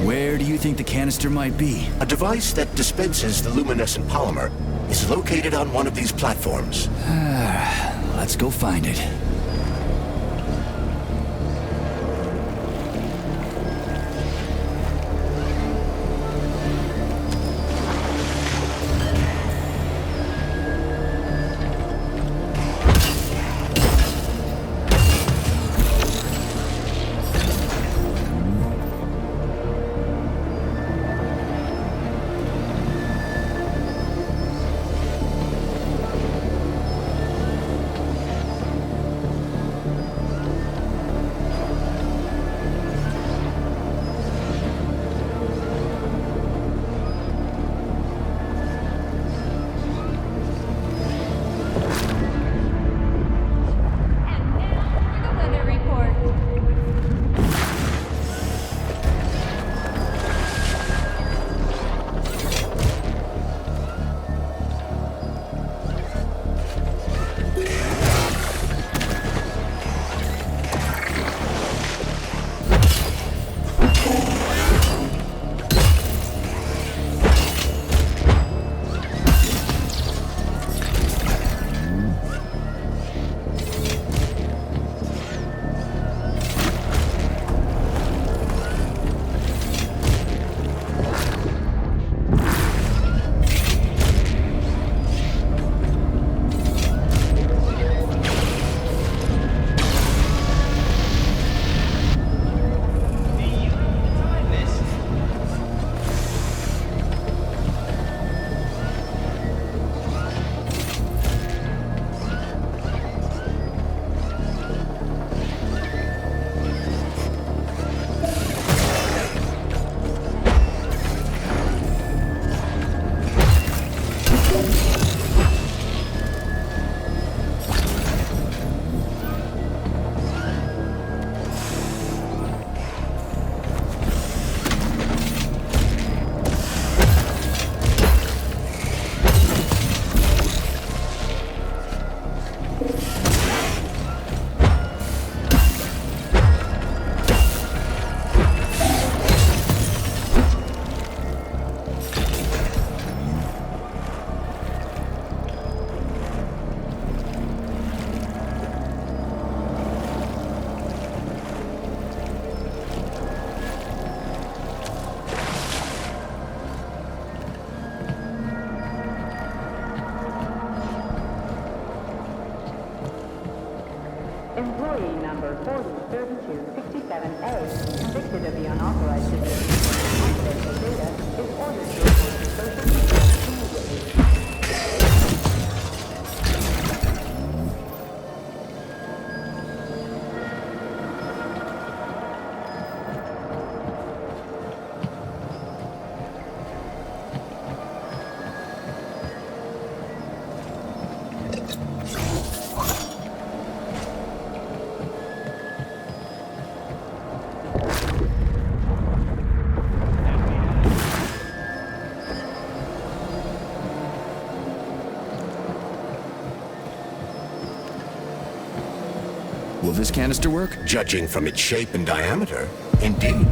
Where do you think the canister might be? A device that dispenses the luminescent polymer is located on one of these platforms. Let's go find it. Employee number 403267A, convicted of the unauthorized distribution of confidential data, is ordered to report to social media immediately. Will this canister work? Judging from its shape and diameter, indeed.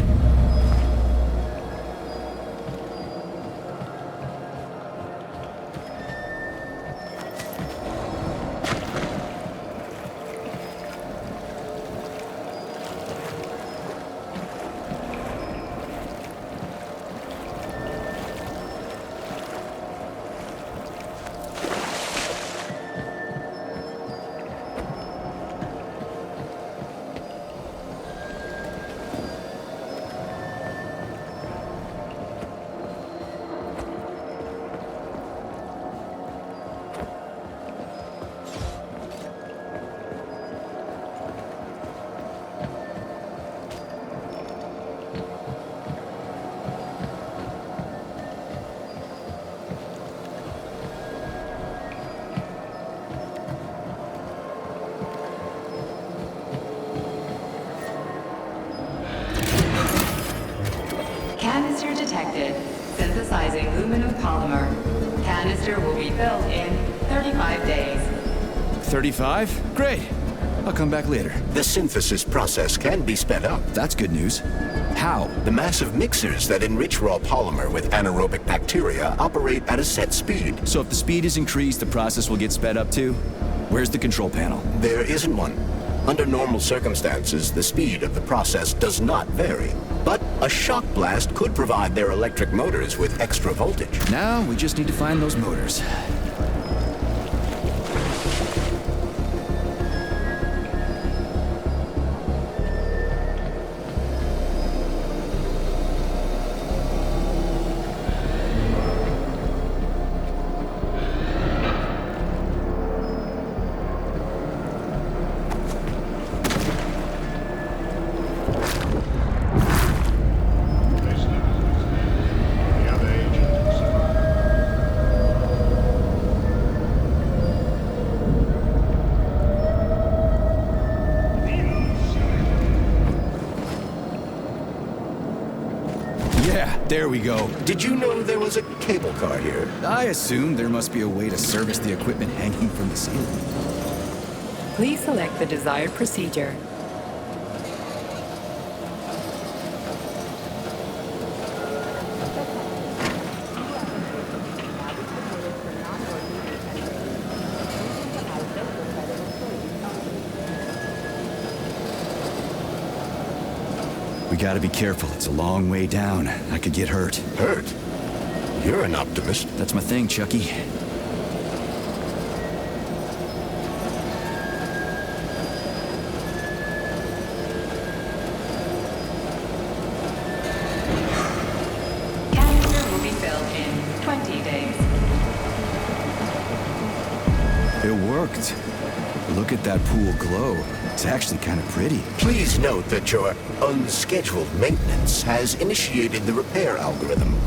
canister will be filled in 35 days. 35? Great. I'll come back later. The synthesis process can be sped up. That's good news. How? The massive mixers that enrich raw polymer with anaerobic bacteria operate at a set speed. So if the speed is increased, the process will get sped up too? Where's the control panel? There isn't one. Under normal circumstances, the speed of the process does not vary. But a shock blast could provide their electric motors with extra voltage. Now we just need to find those motors. Yeah, there we go. Did you know there was a cable car here? I assumed there must be a way to service the equipment hanging from the ceiling. Please select the desired procedure. We gotta be careful. It's a long way down. I could get hurt. Hurt? You're an optimist. That's my thing, Chucky. Canister will be filled in 20 days. It worked. Look at that pool glow. It's actually kind of pretty. Please note that your unscheduled maintenance has initiated the repair algorithm.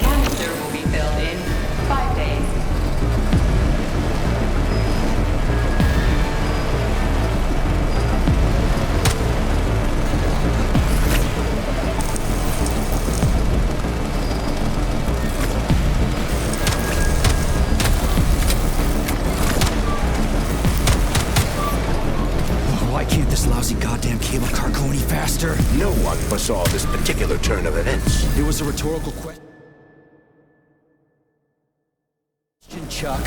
Canister will be filled in 5 days. Why can't this lousy goddamn cable car go any faster? No one foresaw this particular turn of events. It was a rhetorical question, Chuck.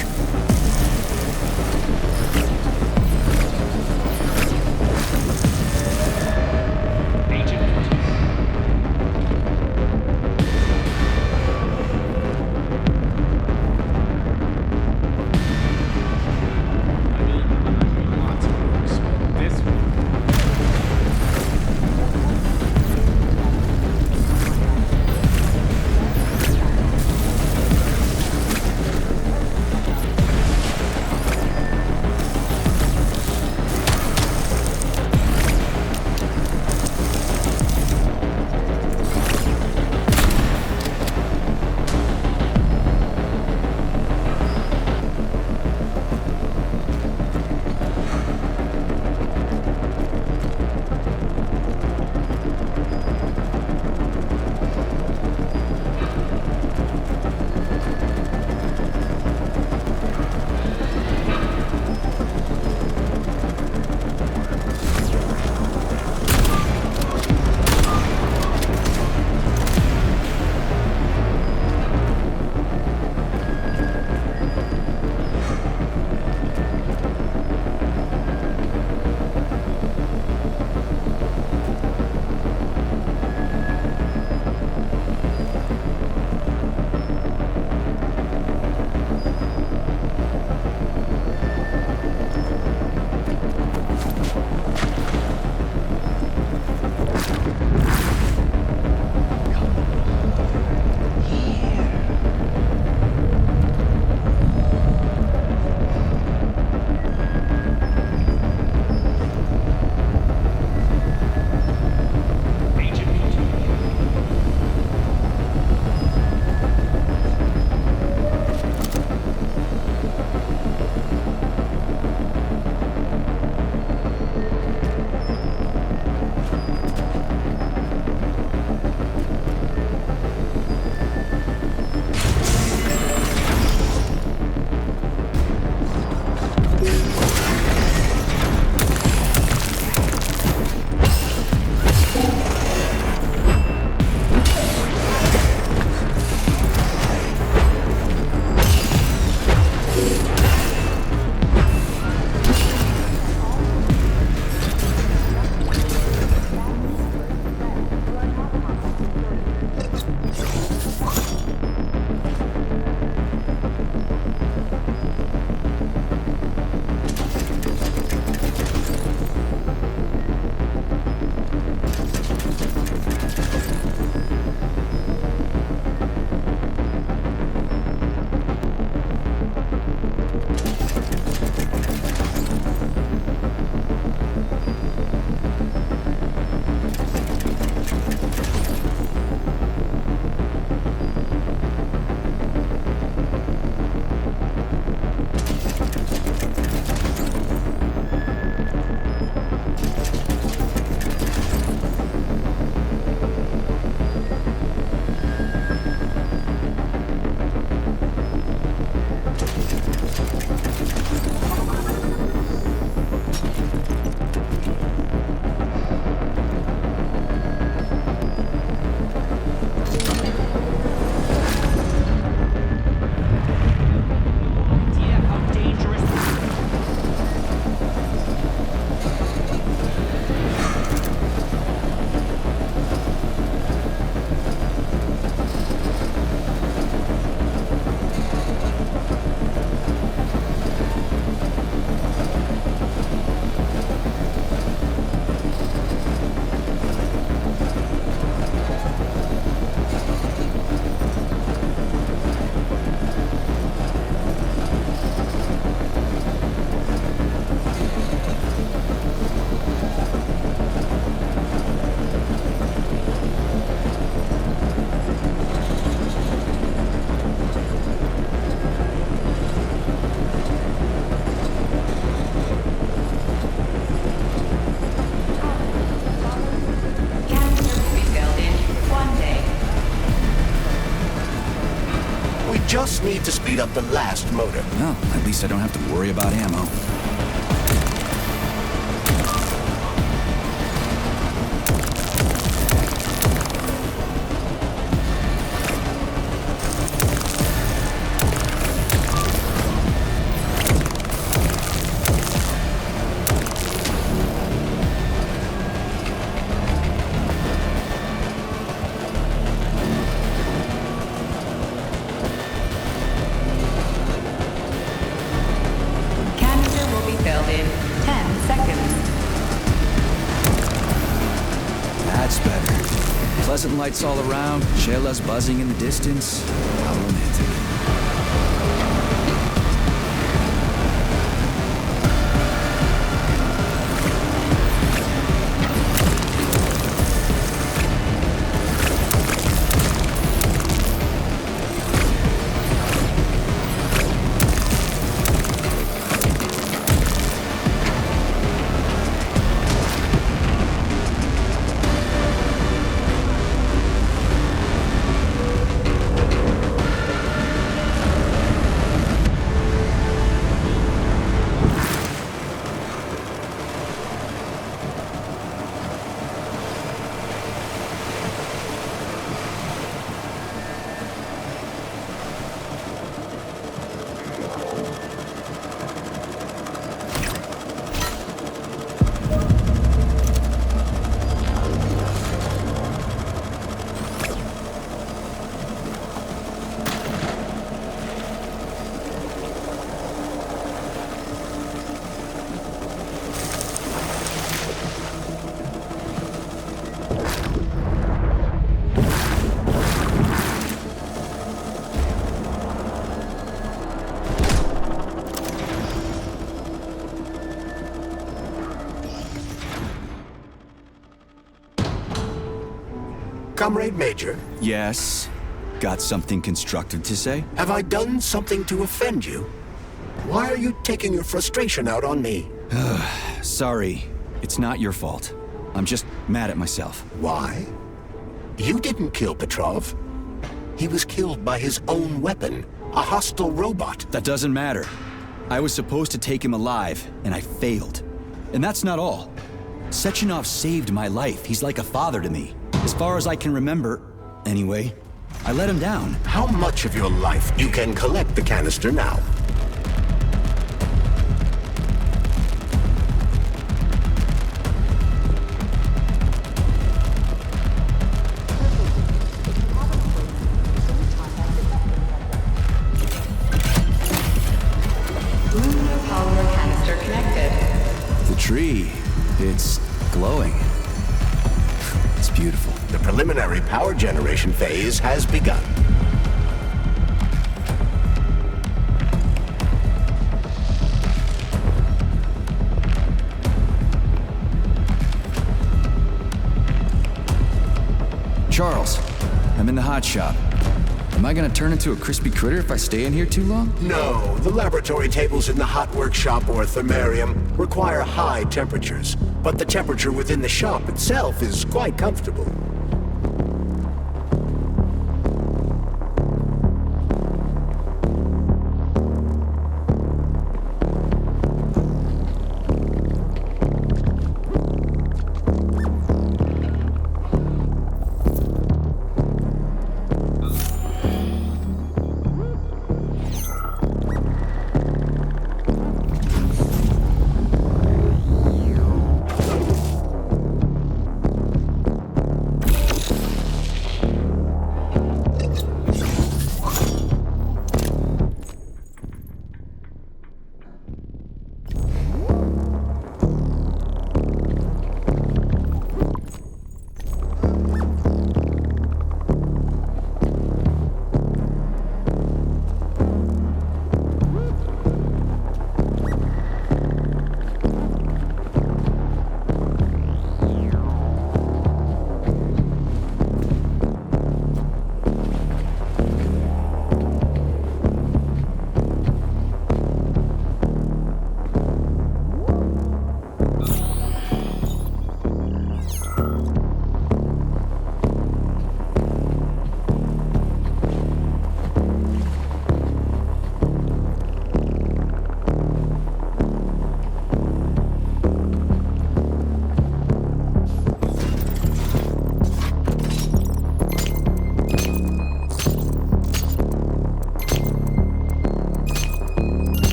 just need to speed up the last motor. Well, at least I don't have to worry about ammo. Canister will be filled in 10 seconds. That's better. Pleasant lights all around, Shayla's buzzing in the distance. How romantic. Comrade Major, Yes? Got something constructive to say? have I done something to offend you? Why are you taking your frustration out on me? Sorry, it's not your fault. I'm just mad at myself. Why? You didn't kill Petrov. He was killed by his own weapon, a hostile robot. That doesn't matter. I was supposed to take him alive, and I failed. And that's not all. Sechenov saved my life. He's like a father to me. As far as I can remember, anyway, I let him down. How much of your life you can collect the canister now? Lunar power canister connected. The tree, it's glowing. It's beautiful. The preliminary power generation phase has begun. Charles, I'm in the hot shop. Am I gonna turn into a crispy critter if I stay in here too long? No, the laboratory tables in the hot workshop or thermarium require high temperatures, but the temperature within the shop itself is quite comfortable.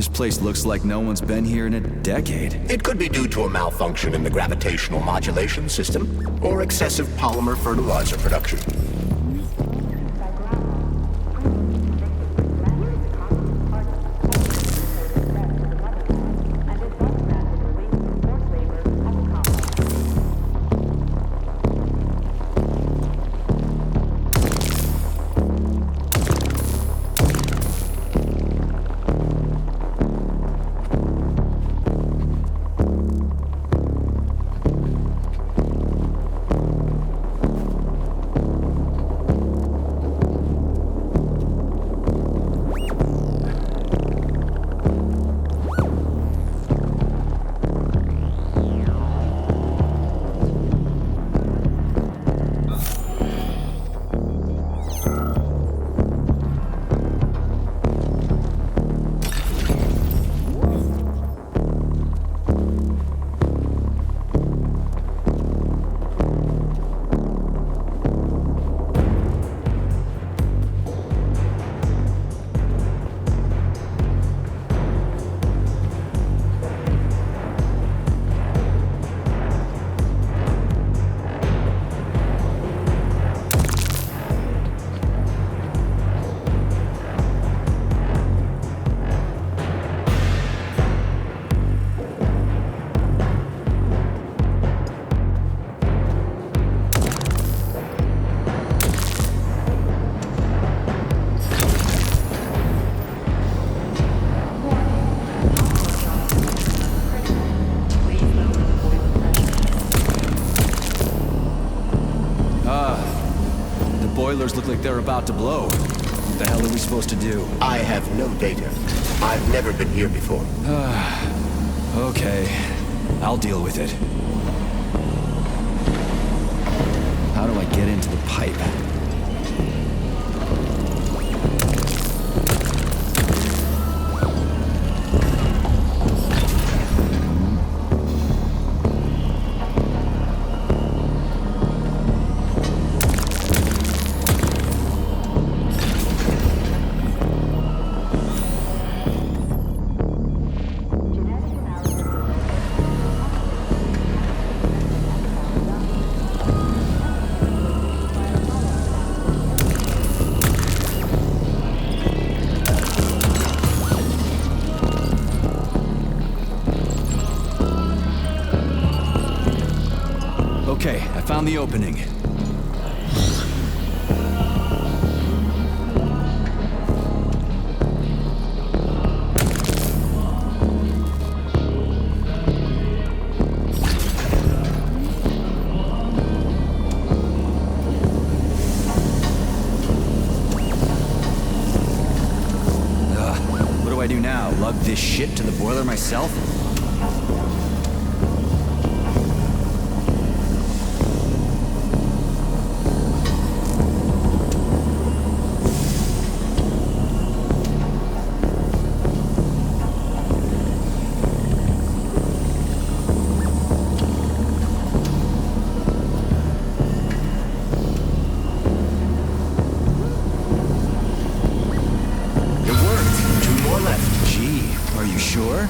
This place looks like no one's been here in a decade. It could be due to a malfunction in the gravitational modulation system or excessive polymer fertilizer production. Boilers look like they're about to blow. What the hell are we supposed to do? I have no data. I've never been here before. Okay, I'll deal with it. How do I get into the pipe? Okay, I found the opening. What do I do now? Lug this shit to the boiler myself? Sure?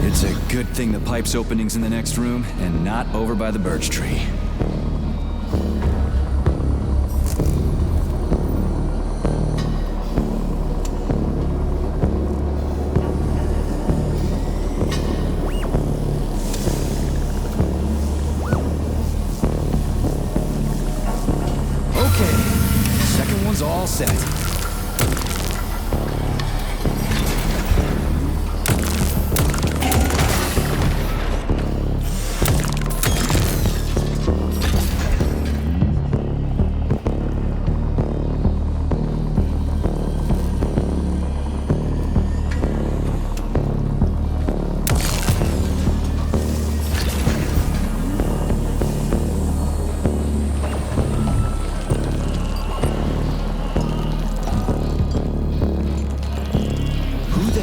It's a good thing the pipe's opening's in the next room and not over by the birch tree.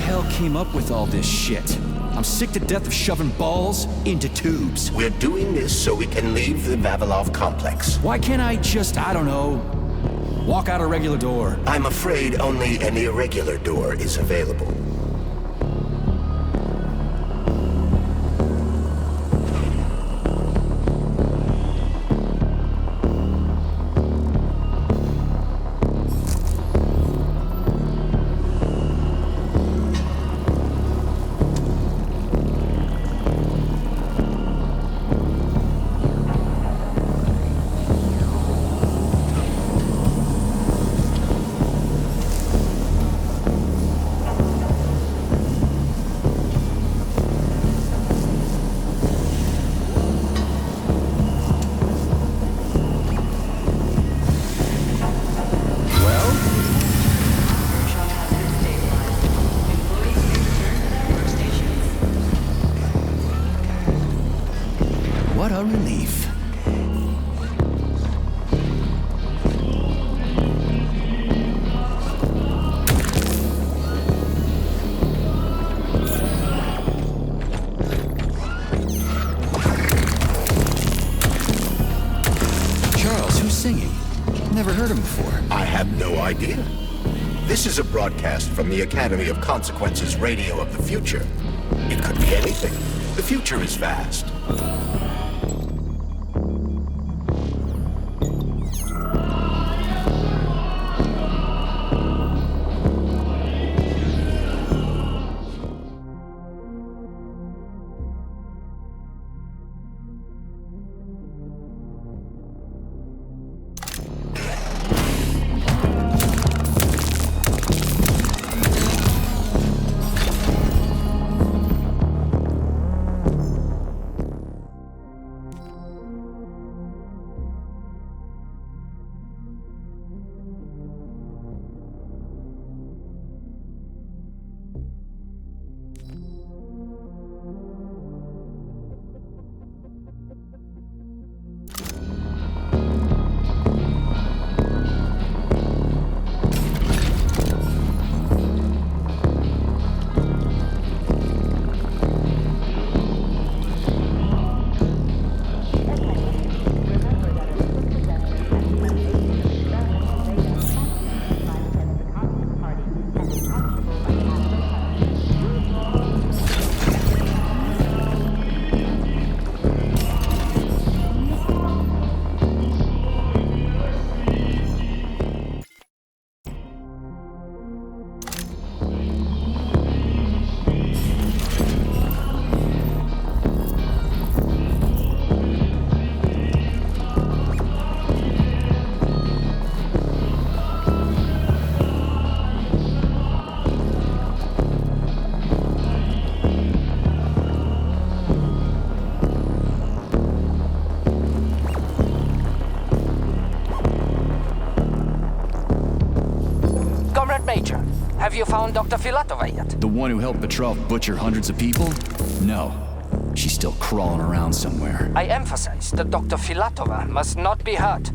hell came up with all this shit? I'm sick to death of shoving balls into tubes. We're doing this so we can leave the Vavilov complex. Why can't I just, I don't know, walk out a regular door? I'm afraid only an irregular door is available. What a relief. Charles, who's singing? Never heard him before. I have no idea. This is a broadcast from the Academy of Consequences Radio of the Future. It could be anything. The future is vast. Major, have you found Dr. Filatova yet? The one who helped Petrov butcher hundreds of people? No. She's still crawling around somewhere. I emphasize that Dr. Filatova must not be hurt.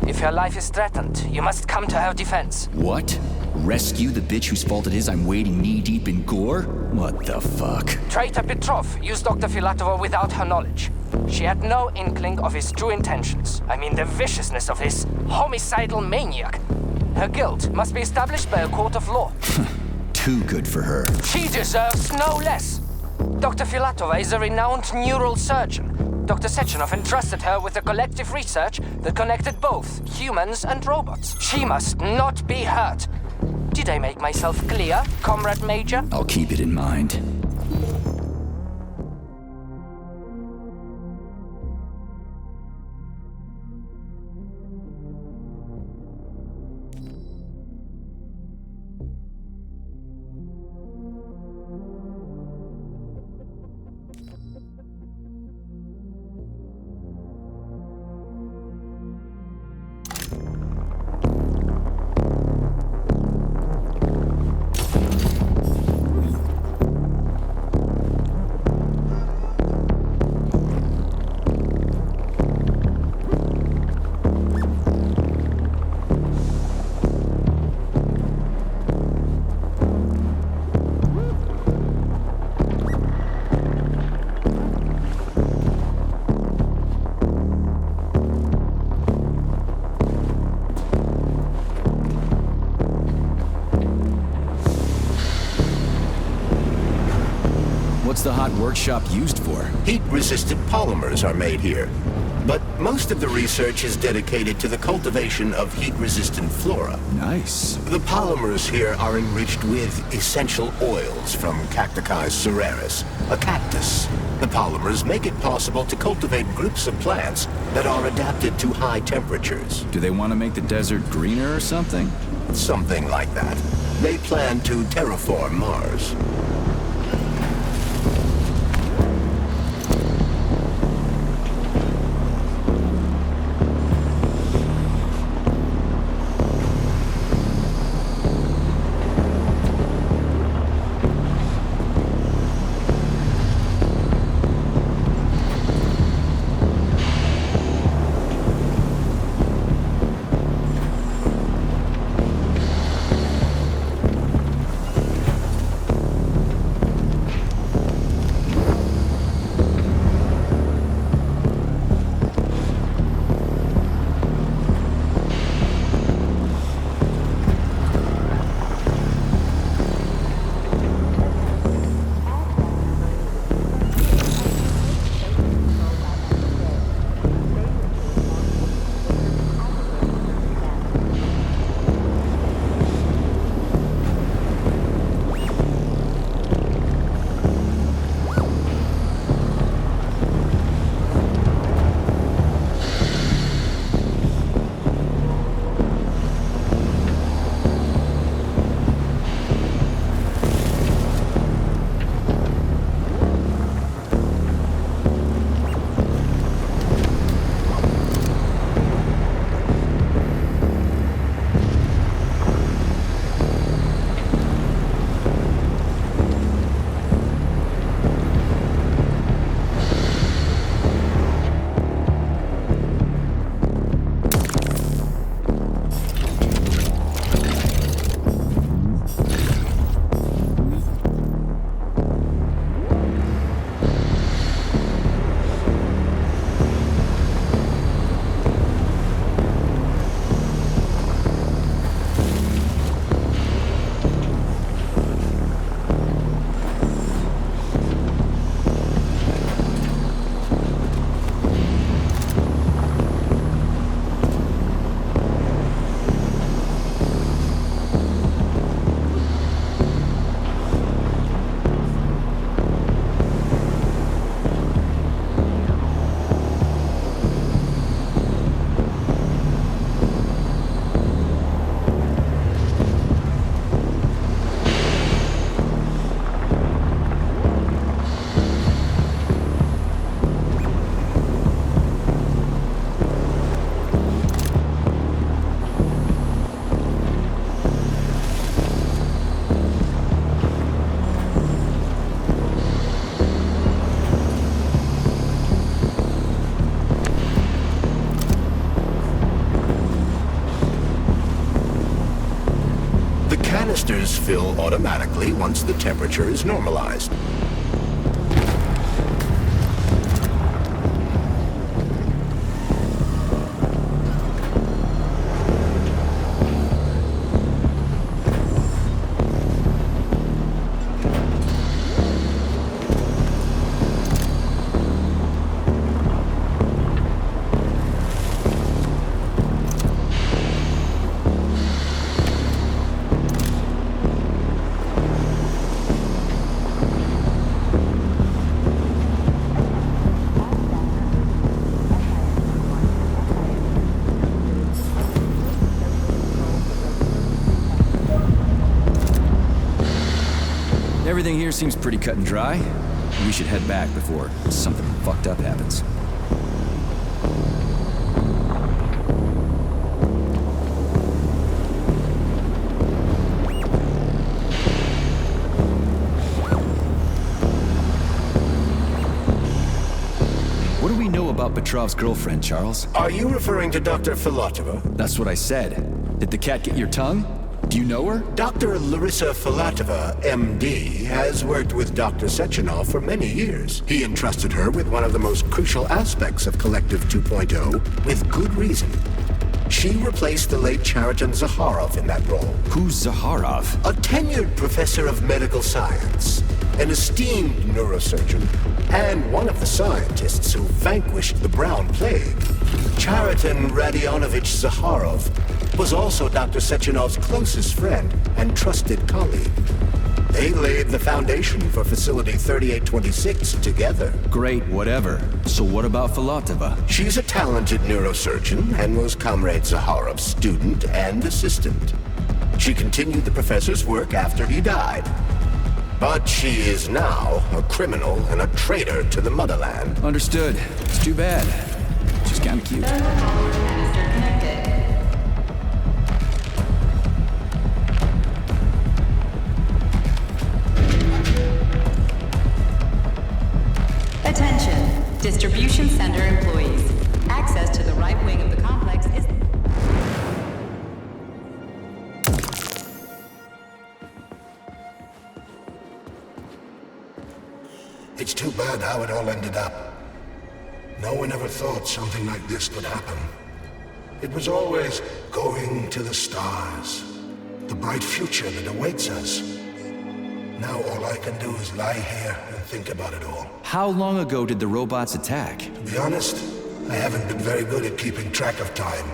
If her life is threatened, you must come to her defense. What? Rescue the bitch whose fault it is I'm wading knee-deep in gore? What the fuck? Traitor Petrov used Dr. Filatova without her knowledge. She had no inkling of his true intentions. I mean the viciousness of his homicidal maniac. Her guilt must be established by a court of law. Too good for her. She deserves no less. Dr. Filatova is a renowned neurosurgeon. Dr. Sechenov entrusted her with the collective research that connected both humans and robots. She must not be hurt. Did I make myself clear, Comrade Major? I'll keep it in mind. What's the hot workshop used for? Heat-resistant polymers are made here. But most of the research is dedicated to the cultivation of heat-resistant flora. Nice. The polymers here are enriched with essential oils from Cacticus cereris, a cactus. The polymers make it possible to cultivate groups of plants that are adapted to high temperatures. Do they want to make the desert greener or something? Something like that. They plan to terraform Mars. Canisters fill automatically once the temperature is normalized. Everything here seems pretty cut and dry. We should head back before something fucked up happens. What do we know about Petrov's girlfriend, Charles? Are you referring to Dr. Filatova? That's what I said. Did the cat get your tongue? Do you know her? Dr. Larissa Filatova, MD, has worked with Dr. Sechenov for many years. He entrusted her with one of the most crucial aspects of Collective 2.0, with good reason. She replaced the late Chariton Zaharov in that role. Who's Zaharov? A tenured professor of medical science, an esteemed neurosurgeon, and one of the scientists who vanquished the Brown Plague. Chariton Radionovich Zaharov was also Dr. Sechenov's closest friend and trusted colleague. They laid the foundation for Facility 3826 together. Great, whatever. So what about Filatova? She's a talented neurosurgeon and was Comrade Zaharov's student and assistant. She continued the professor's work after he died. But she is now a criminal and a traitor to the motherland. Understood. It's too bad. She's kinda cute. Canister connected. Attention, distribution center employees. Access to the right wing of the complex is... It's too bad how it all ended up. No one ever thought something like this could happen. It was always going to the stars, the bright future that awaits us. Now all I can do is lie here and think about it all. How long ago did the robots attack? To be honest, I haven't been very good at keeping track of time.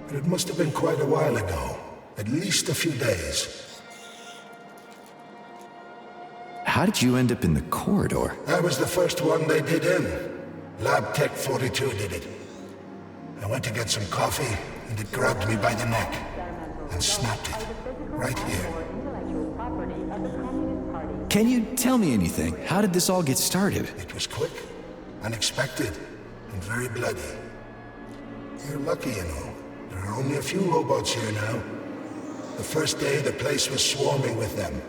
But it must have been quite a while ago, at least a few days. How did you end up in the corridor? I was the first one they did in. Lab Tech 42 did it. I went to get some coffee, and it grabbed me by the neck and snapped it, right here. Can you tell me anything? How did this all get started? It was quick, unexpected, and very bloody. You're lucky, you know. There are only a few robots here now. The first day, the place was swarming with them.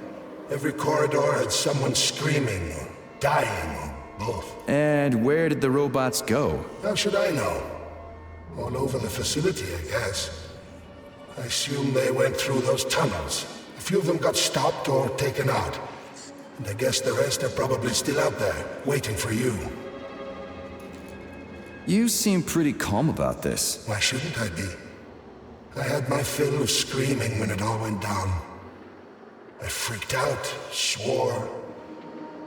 Every corridor had someone screaming, or dying, or both. And where did the robots go? How should I know? All over the facility, I guess. I assume they went through those tunnels. A few of them got stopped or taken out. And I guess the rest are probably still out there, waiting for you. You seem pretty calm about this. Why shouldn't I be? I had my fill of screaming when it all went down. I freaked out, swore,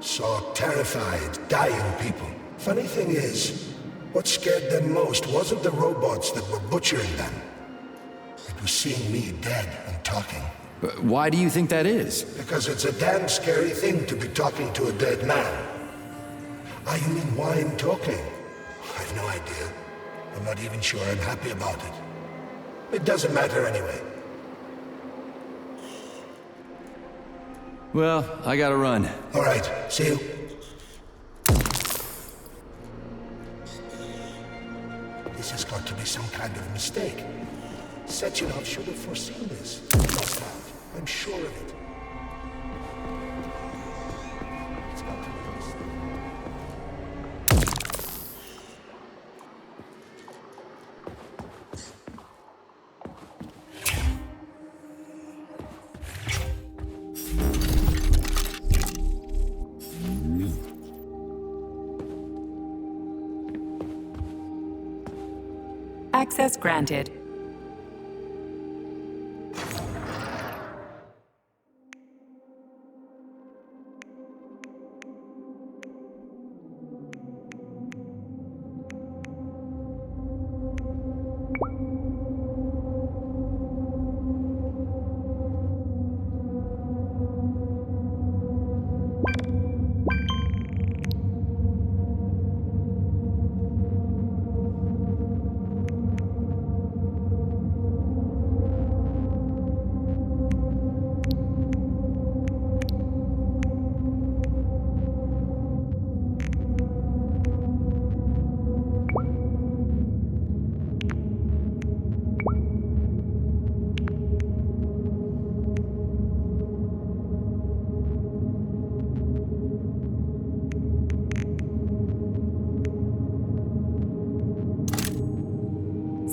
saw terrified, dying people. Funny thing is, what scared them most wasn't the robots that were butchering them. It was seeing me dead and talking. Why do you think that is? Because it's a damn scary thing to be talking to a dead man. Ah, you mean why I'm talking? I've no idea. I'm not even sure I'm happy about it. It doesn't matter anyway. Well, I gotta run. All right, see you. This has got to be some kind of mistake. Sechenov should have foreseen this. He must have. I'm sure of it. It's got to be a mistake. Access granted.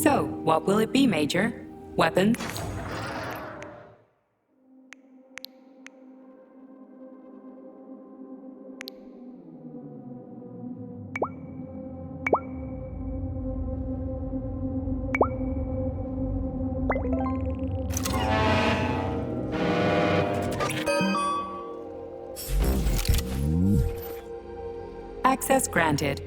So, what will it be, Major? Weapons? Access granted.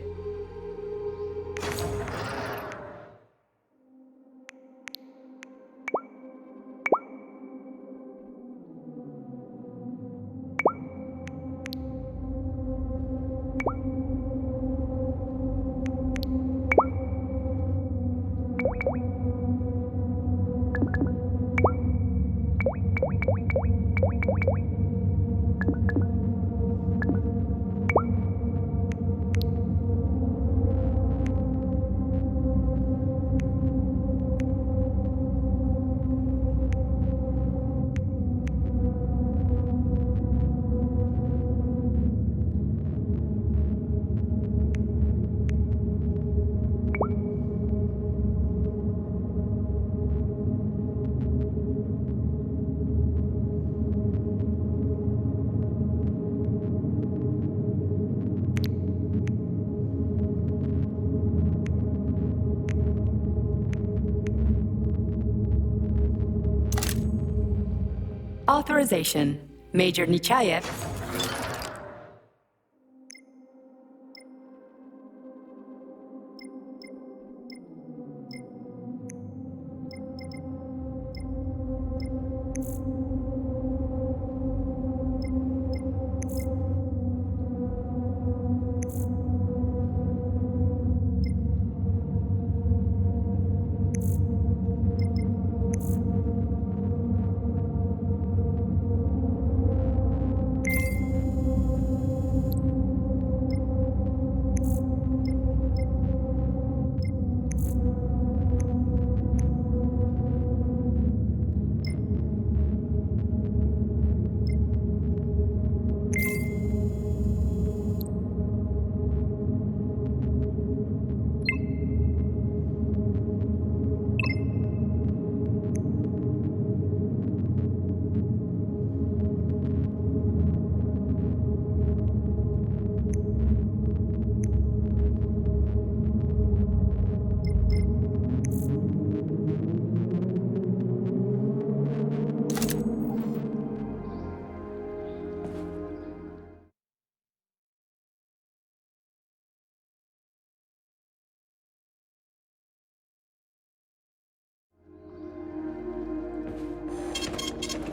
Authorization. Major Nechayev.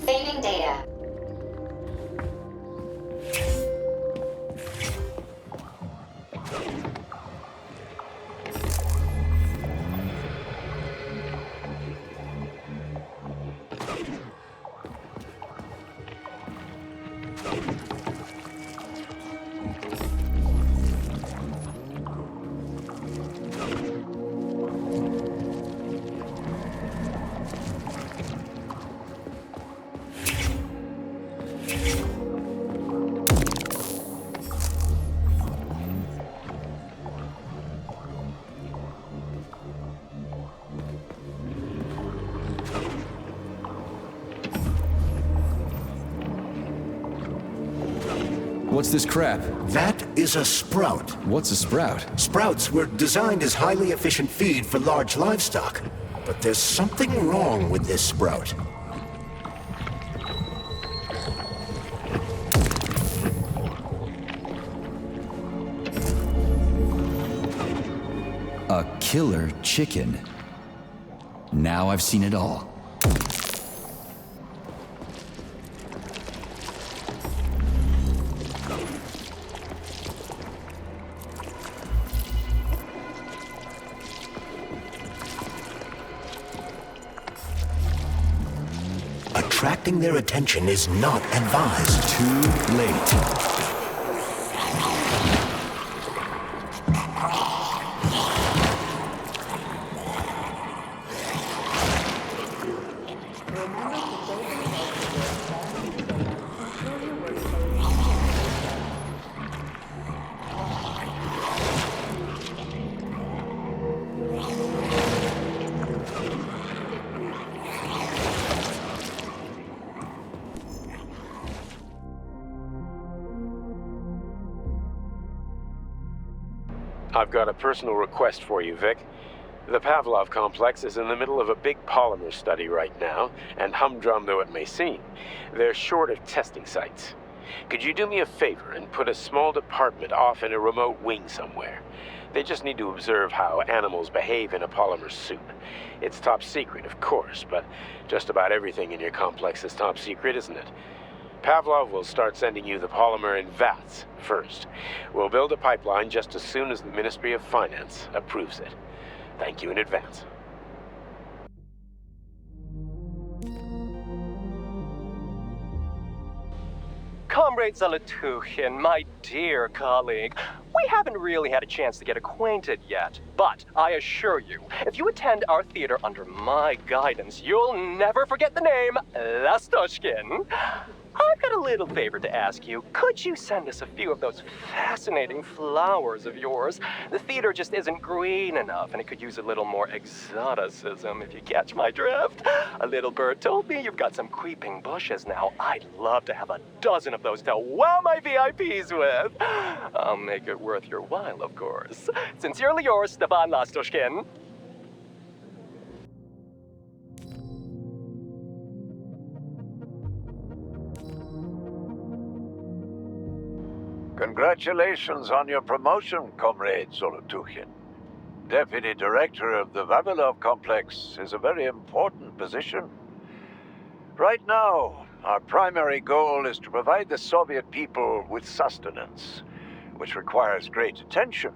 Saving data. What's this crap? That is a sprout. What's a sprout? Sprouts were designed as highly efficient feed for large livestock. But there's something wrong with this sprout. A killer chicken. Now I've seen it all. Attracting their attention is not advised. Too late. I've got a personal request for you, Vic. The Pavlov complex is in the middle of a big polymer study right now, and humdrum though it may seem, they're short of testing sites. Could you do me a favor and put a small department off in a remote wing somewhere? They just need to observe how animals behave in a polymer suit. It's top secret, of course, but just about everything in your complex is top secret, isn't it? Pavlov will start sending you the polymer in vats first. We'll build a pipeline just as soon as the Ministry of Finance approves it. Thank you in advance. Comrade Zolotukhin, my dear colleague, we haven't really had a chance to get acquainted yet, but I assure you, if you attend our theater under my guidance, you'll never forget the name Lastoshkin. I've got a little favor to ask you. Could you send us a few of those fascinating flowers of yours? The theater just isn't green enough, and it could use a little more exoticism, if you catch my drift. A little bird told me you've got some creeping bushes now. I'd love to have a dozen of those to wow my VIPs with. I'll make it worth your while, of course. Sincerely yours, Stepan Lastoshkin. Congratulations on your promotion, Comrade Zolotukhin. Deputy Director of the Vavilov Complex is a very important position. Right now, our primary goal is to provide the Soviet people with sustenance, which requires great attention.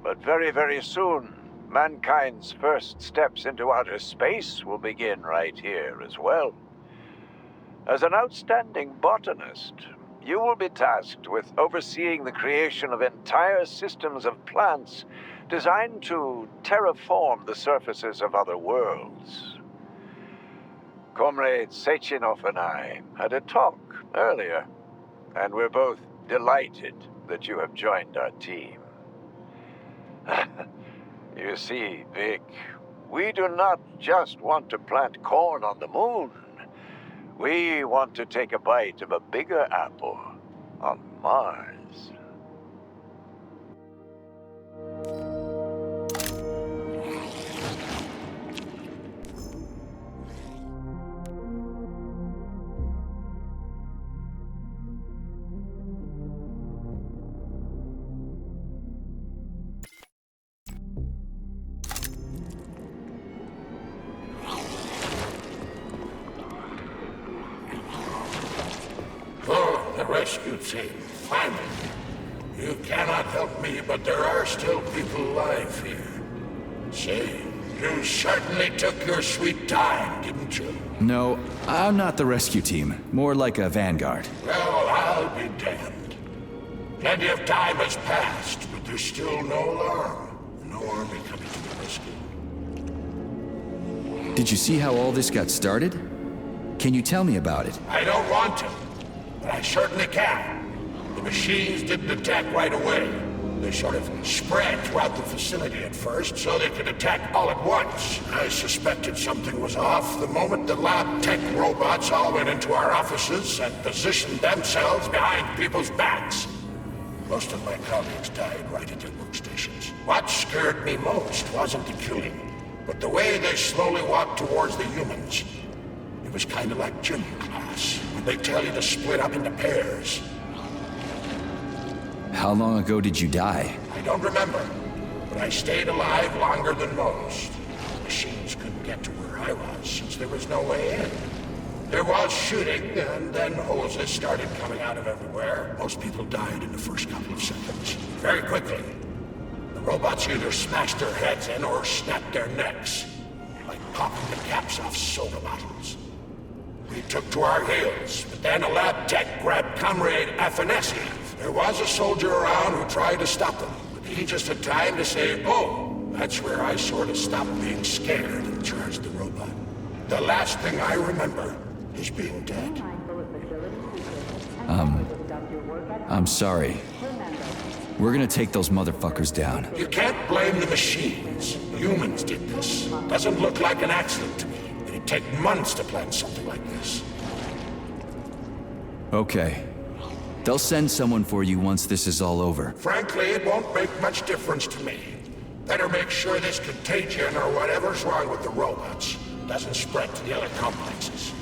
But very, very soon, mankind's first steps into outer space will begin right here as well. As an outstanding botanist, you will be tasked with overseeing the creation of entire systems of plants designed to terraform the surfaces of other worlds. Comrade Sechenov and I had a talk earlier, and we're both delighted that you have joined our team. You see, Vic, we do not just want to plant corn on the moon. We want to take a bite of a bigger apple on Mars. Rescue team, finally. You cannot help me, but there are still people alive here. Say, you certainly took your sweet time, didn't you? No, I'm not the rescue team. More like a vanguard. Well, I'll be damned. Plenty of time has passed, but there's still no alarm. No army coming to the rescue. Did you see how all this got started? Can you tell me about it? I don't want to. But I certainly can. The machines didn't attack right away. They sort of spread throughout the facility at first, so they could attack all at once. I suspected something was off the moment the lab tech robots all went into our offices and positioned themselves behind people's backs. Most of my colleagues died right at their workstations. What scared me most wasn't the killing, but the way they slowly walked towards the humans. It was kind of like gym class. They tell you to split up into pairs. How long ago did you die? I don't remember, but I stayed alive longer than most. The machines couldn't get to where I was since there was no way in. There was shooting, and then hoses started coming out of everywhere. Most people died in the first couple of seconds. Very quickly. The robots either smashed their heads in or snapped their necks, like popping the caps off soda bottles. We took to our heels, but then a lab tech grabbed Comrade Afanasiev. There was a soldier around who tried to stop him, but he just had time to say, "Oh!" That's where I sort of stopped being scared and charged the robot. The last thing I remember is being dead. I'm sorry. We're gonna take those motherfuckers down. You can't blame the machines. Humans did this. Doesn't look like an accident to me. It'd take months to plan something like this. Okay. They'll send someone for you once this is all over. Frankly, it won't make much difference to me. Better make sure this contagion or whatever's wrong with the robots doesn't spread to the other complexes.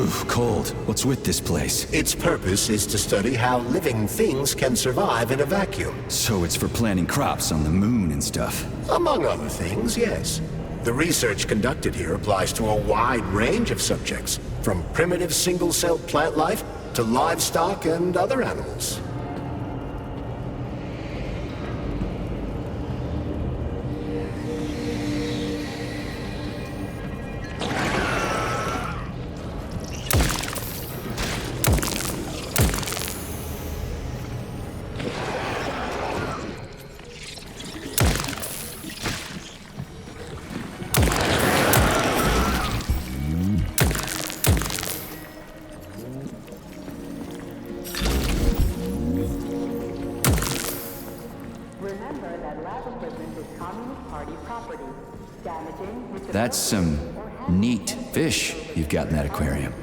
Ooh, cold. What's with this place? Its purpose is to study how living things can survive in a vacuum. So it's for planting crops on the moon and stuff. Among other things, yes. The research conducted here applies to a wide range of subjects, from primitive single-celled plant life to livestock and other animals. Remember that lab equipment is Communist Party property. Damaging which That's some neat fish you've got in that aquarium.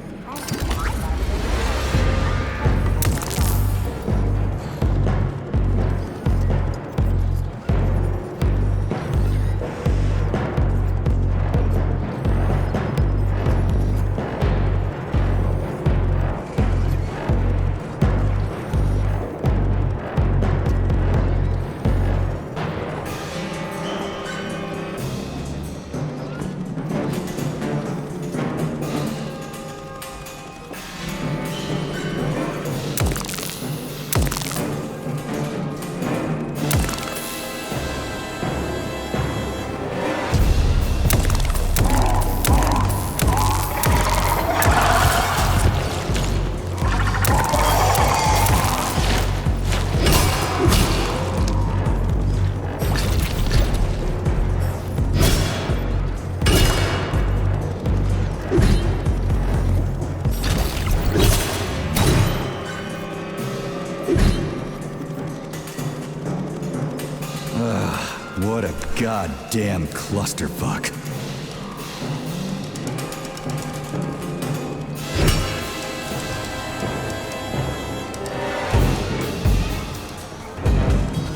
What a goddamn clusterfuck.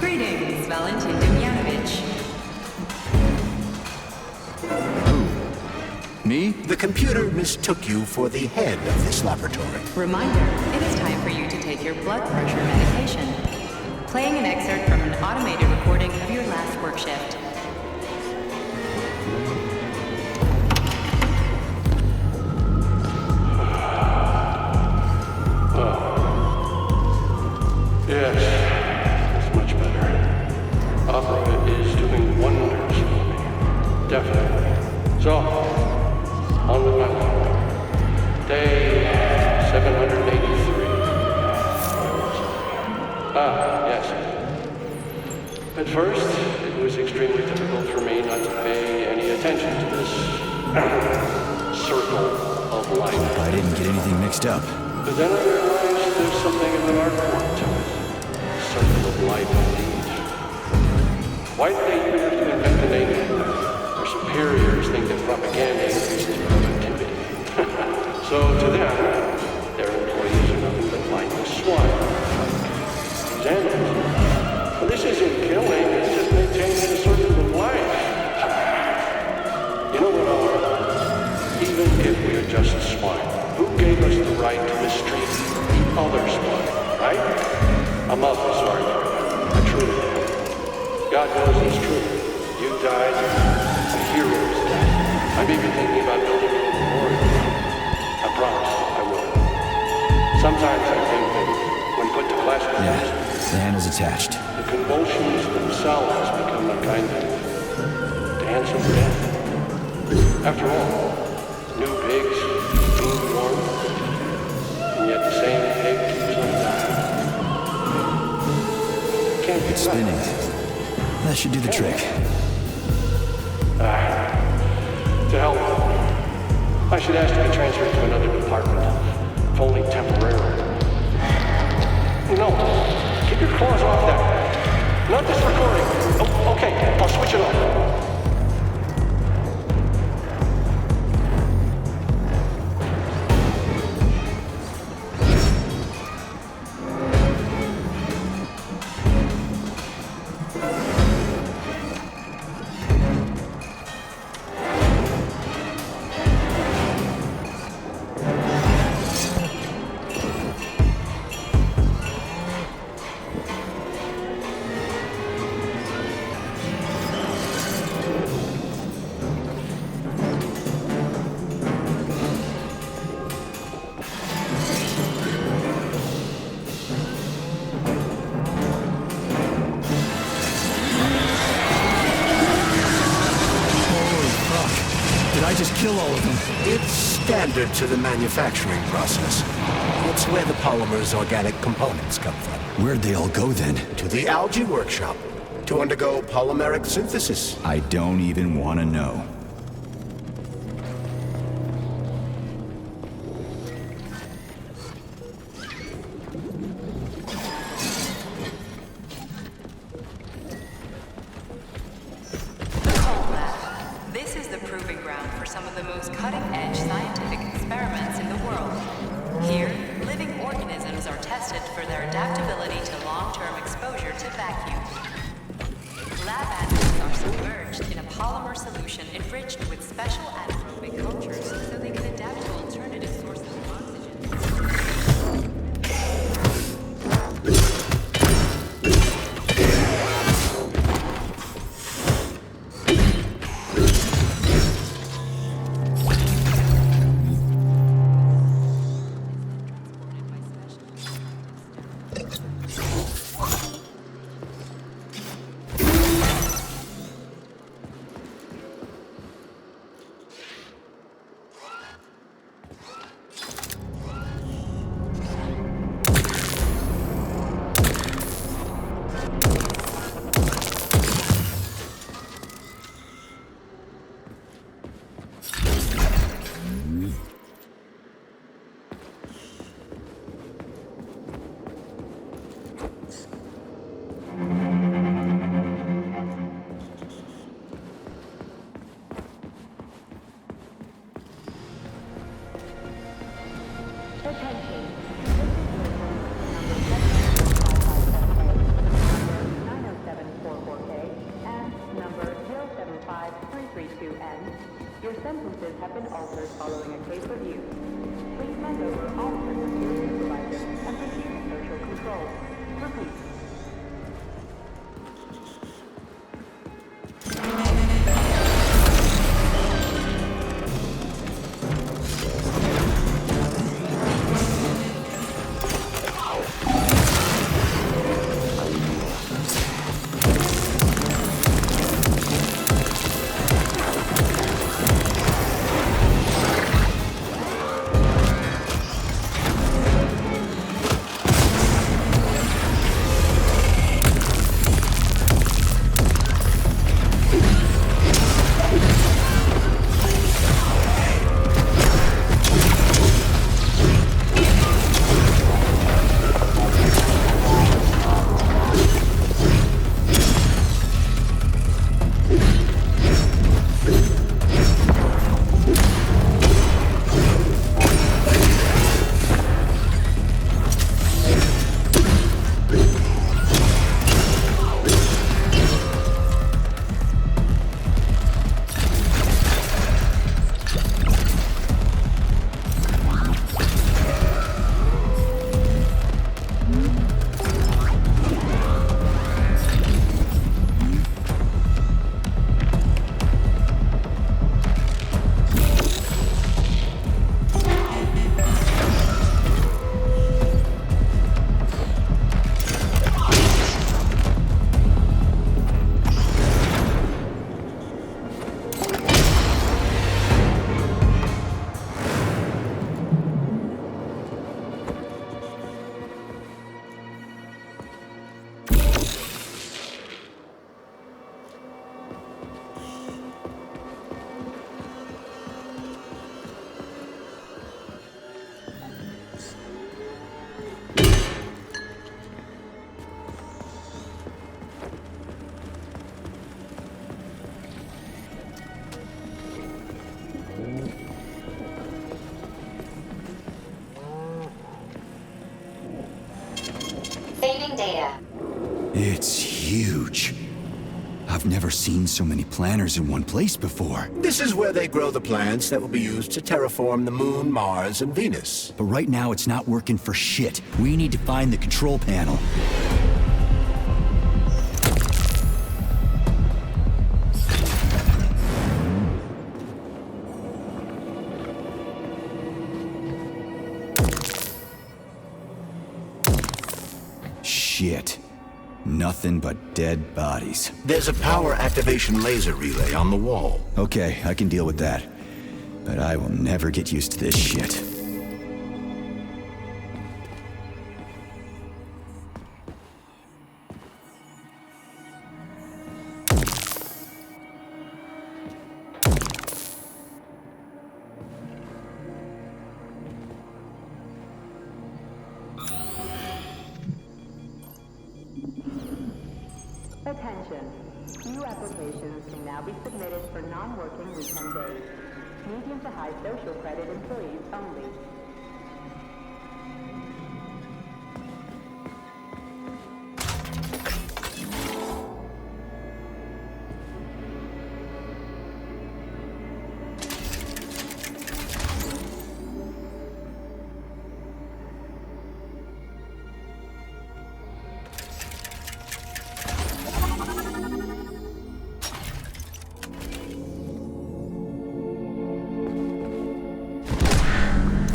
Greetings, Valentin Demyanovich. Me? The computer mistook you for the head of this laboratory. Reminder, it is time for you to take your blood pressure medication. Playing an excerpt from an automated recording of your last work shift. Yes, it's much better. Opera is doing wonders for me. Definitely. So, on with my work. Day 783. Yes. At first, it was extremely difficult for me not to pay any attention to this circle of life. I didn't get anything mixed up. But then I realized there's something of an art form to it. Circle of life indeed. Why did they even have to invent the name? Their superiors think that propaganda increases productivity. So to them, their employees are nothing but mindless swine. These animals. Well, this isn't killing, it's just maintaining a circle of life. You know what, Oliver? Even if we are just swine, who gave us the right to mistreat the other swine, right? I'm awfully sorry for you. I truly am. God knows it's true. You died, a hero's died. I'm even thinking about building a memorial. I promise I will. Sometimes I think that when put to classical Yeah, the handle's attached. the convulsions themselves become a kind of dance of death. After all, new pigs being born, and yet the same pig keeps on dying. Can't be It's spinning. That should do the trick. To hell with it. I should ask to be transferred to another department, if only temporarily. No, keep your claws off that. Not this recording. Oh, okay, I'll switch it off. kill all of them. It's standard to the manufacturing process. It's where the polymer's organic components come from. Where'd they all go then? To the algae workshop to undergo polymeric synthesis. I don't even want to know. This is the proving ground for some of the most cutting-edge scientific experiments in the world. Here, living organisms are tested for their adaptability to long-term exposure to vacuum. Lab animals are submerged in a polymer solution enriched with special anaerobic cultures so they can adapt to alternative sources of oxygen. Your sentences have been altered following a case review. Please hand over all prisoners to your supervisor and proceed to social control. Repeat. Saving data. It's huge. I've never seen so many planners in one place before. This is where they grow the plants that will be used to terraform the Moon, Mars, and Venus. But right now it's not working for shit. We need to find the control panel. Shit. Nothing but dead bodies. There's a power activation laser relay on the wall. Okay, I can deal with that. But I will never get used to this shit. Attention. New applications can now be submitted for non-working weekend days. Medium to high social credit employees only.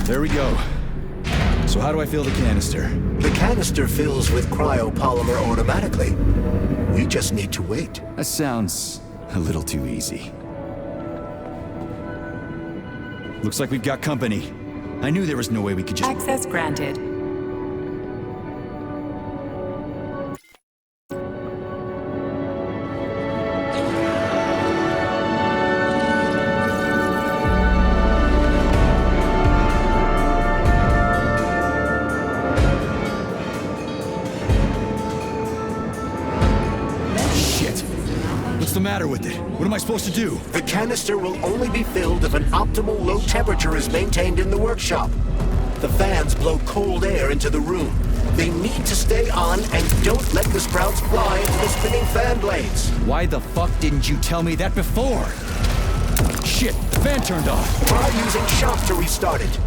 There we go. So how do I fill the canister? The canister fills with cryopolymer automatically. We just need to wait. That sounds a little too easy. Looks like we've got company. I knew there was no way we could just... Access granted. What's the matter with it? What am I supposed to do? The canister will only be filled if an optimal low temperature is maintained in the workshop. The fans blow cold air into the room. They need to stay on and don't let the sprouts fly into the spinning fan blades. Why the fuck didn't you tell me that before? Shit, the fan turned off. Try using shock to restart it.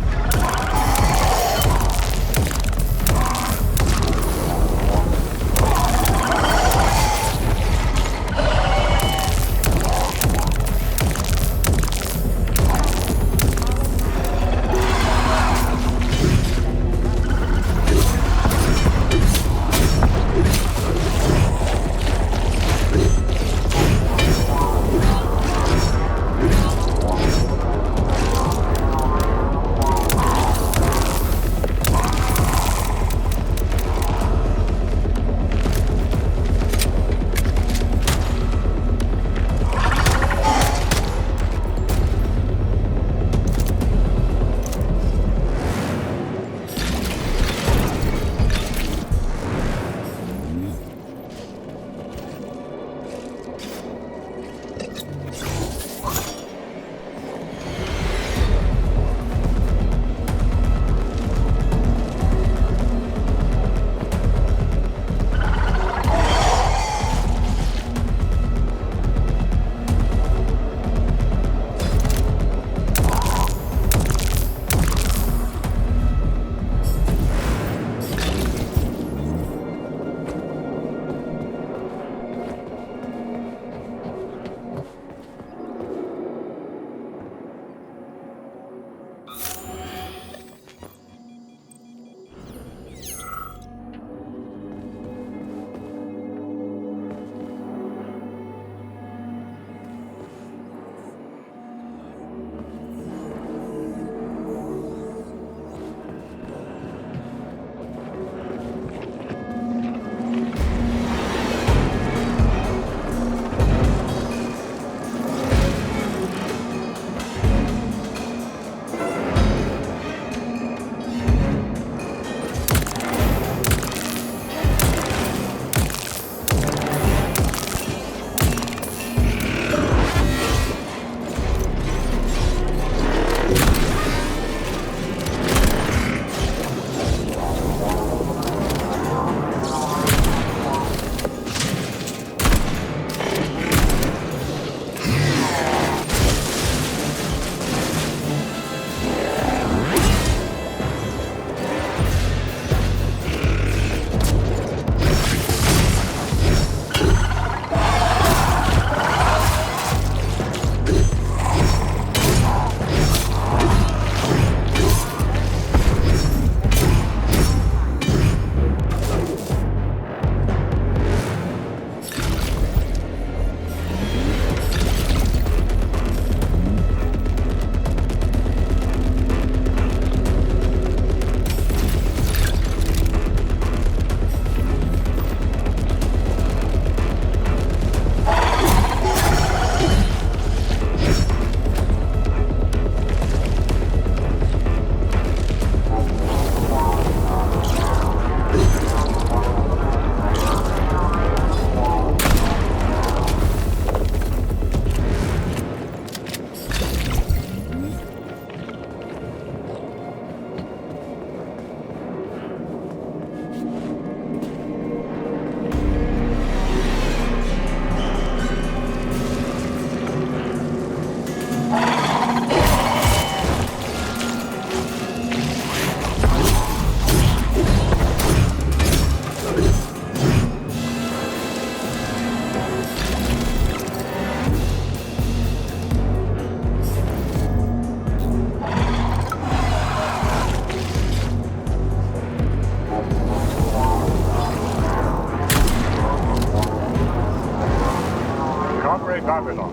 Vavilon.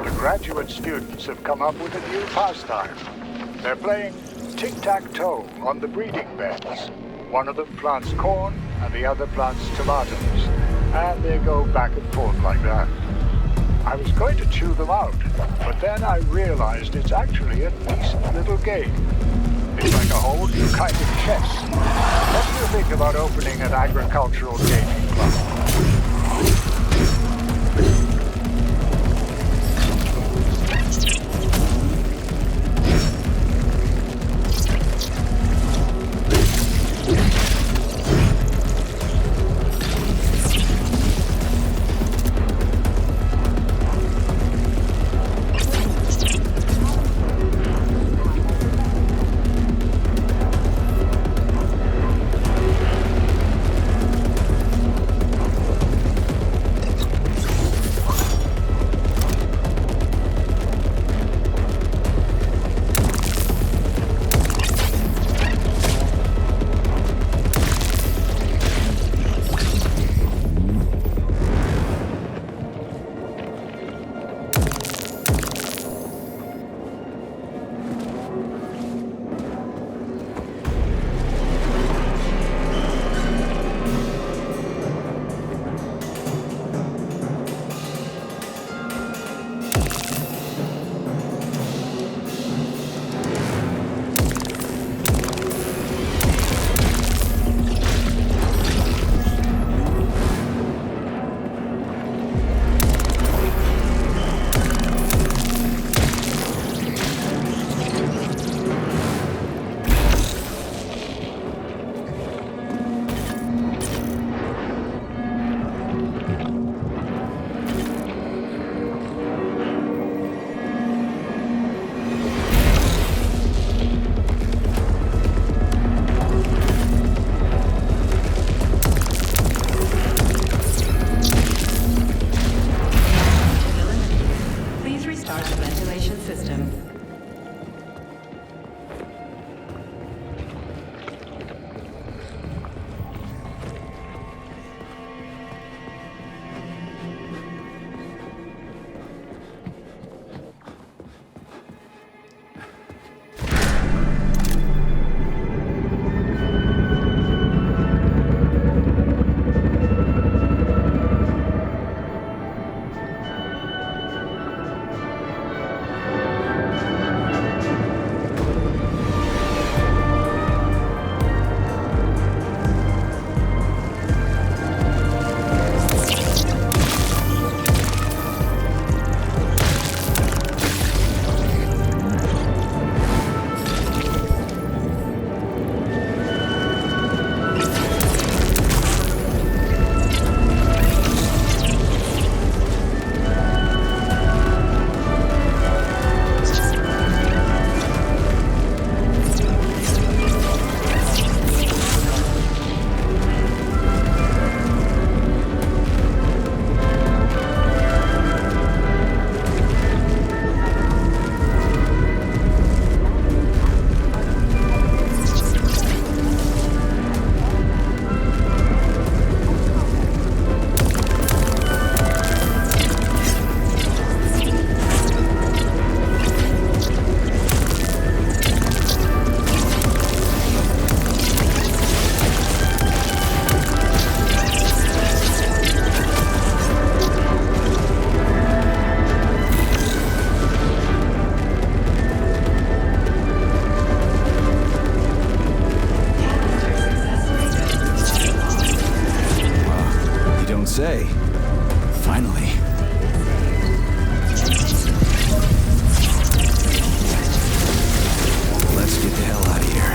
The graduate students have come up with a new pastime. They're playing tic-tac-toe on the breeding beds. One of them plants corn, and the other plants tomatoes. And they go back and forth like that. I was going to chew them out, but then I realized it's actually a decent little game. It's like a whole new kind of chess. What do you think about opening an agricultural gaming club? say. Finally. Let's get the hell out of here.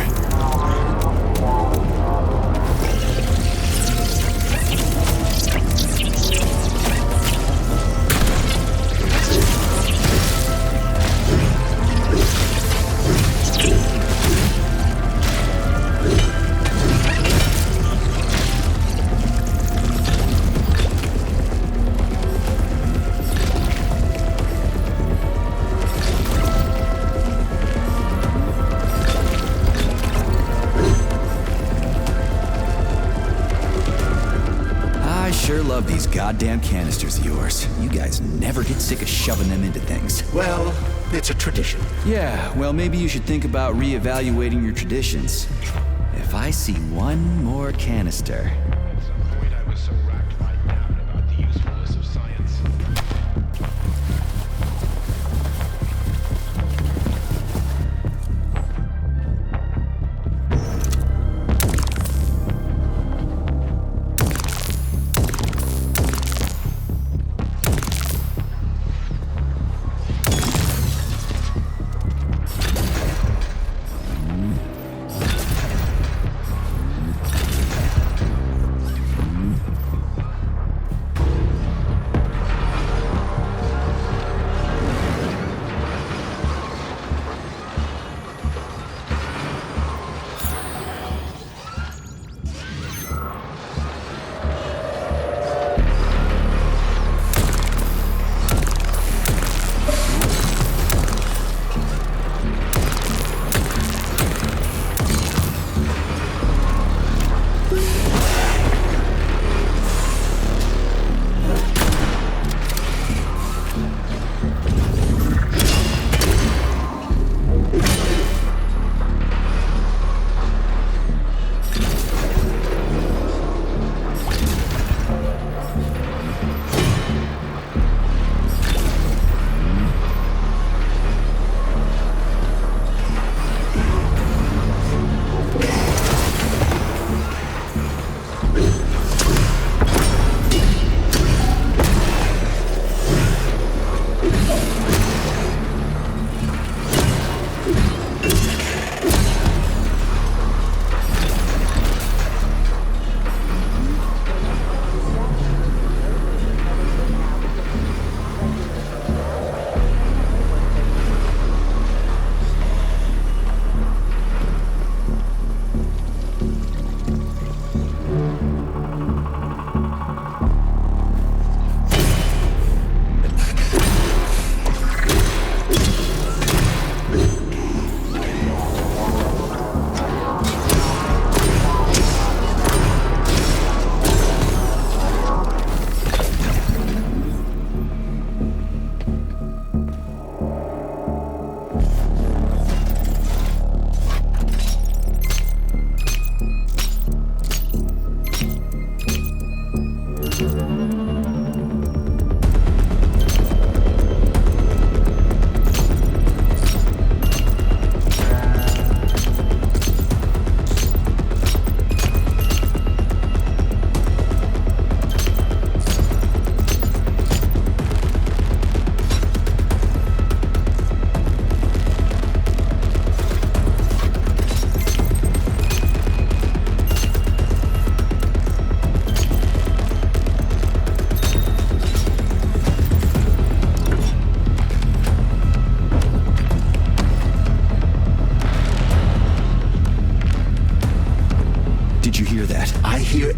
sure love these goddamn canisters of yours. You guys never get sick of shoving them into things. Well, it's a tradition. Yeah, well, maybe you should think about reevaluating your traditions. If I see one more canister... At some point, I was so racked by doubt about the usefulness of science.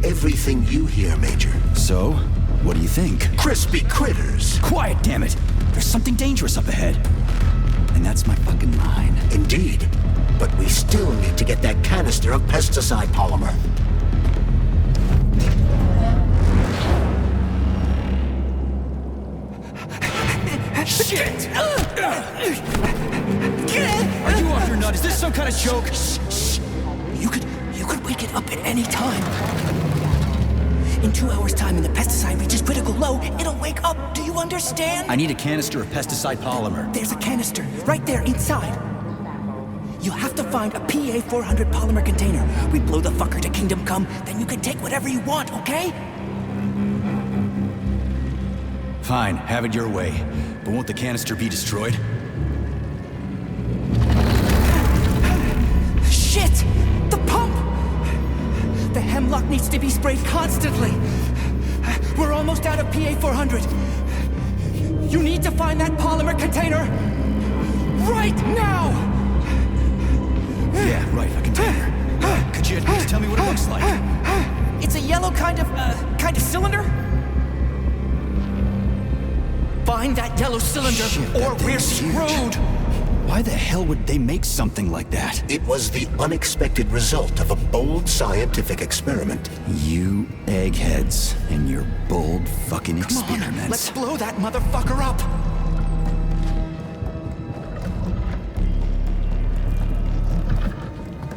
Everything you hear, Major. So, what do you think? Crispy critters. Quiet, damn it! There's something dangerous up ahead. And that's my fucking line. Indeed. But we still need to get that canister of pesticide polymer. Shit! Are you off your nut? Is this some kind of joke? Shh. You could wake it up at any time. In 2 hours' time, when the pesticide reaches critical low, it'll wake up. Do you understand? I need a canister of pesticide polymer. There's a canister right there inside. You'll have to find a PA-400 polymer container. We blow the fucker to Kingdom Come, then you can take whatever you want, okay? Fine, have it your way. But won't the canister be destroyed? Shit! The pump! The hemlock needs to be sprayed constantly. We're almost out of PA-400. You need to find that polymer container right now! Yeah, right, a container. Could you at least tell me what it looks like? It's a yellow kind of cylinder. Find that yellow cylinder, Shit, or that we're thing's huge. screwed. Why the hell would they make something like that? It was the unexpected result of a bold scientific experiment. You eggheads and your bold fucking Come on, experiments. let's blow that motherfucker up!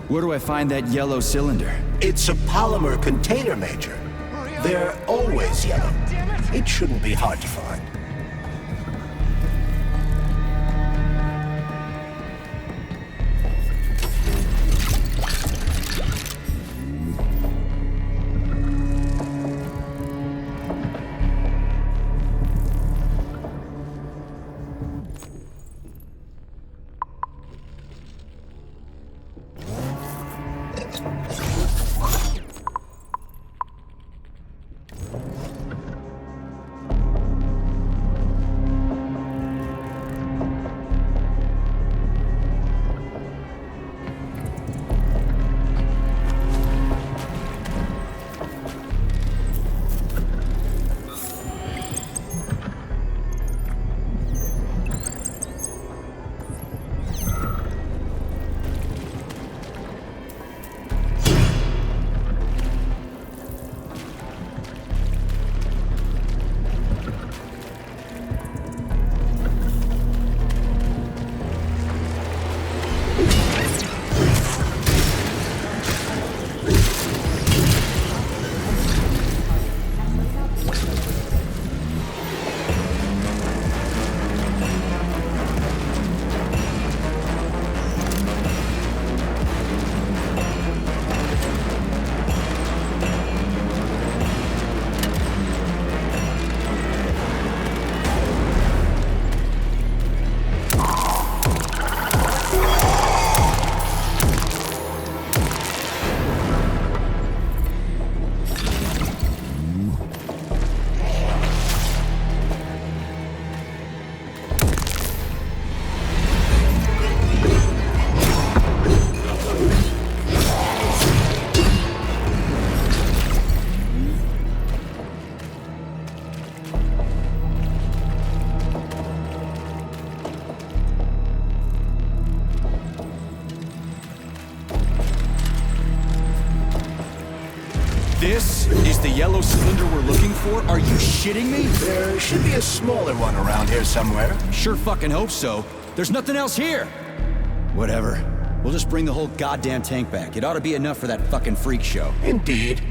Where do I find that yellow cylinder? It's a polymer container, Major. They're always yellow. It shouldn't be hard to find. This is the yellow cylinder we're looking for? Are you shitting me? There should be a smaller one around here somewhere. Sure fucking hope so. There's nothing else here. Whatever. We'll just bring the whole goddamn tank back. It ought to be enough for that fucking freak show. Indeed.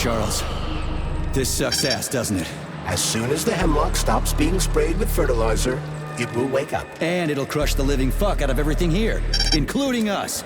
Charles, this sucks ass, doesn't it? As soon as the hemlock stops being sprayed with fertilizer, it will wake up. And it'll crush the living fuck out of everything here, including us.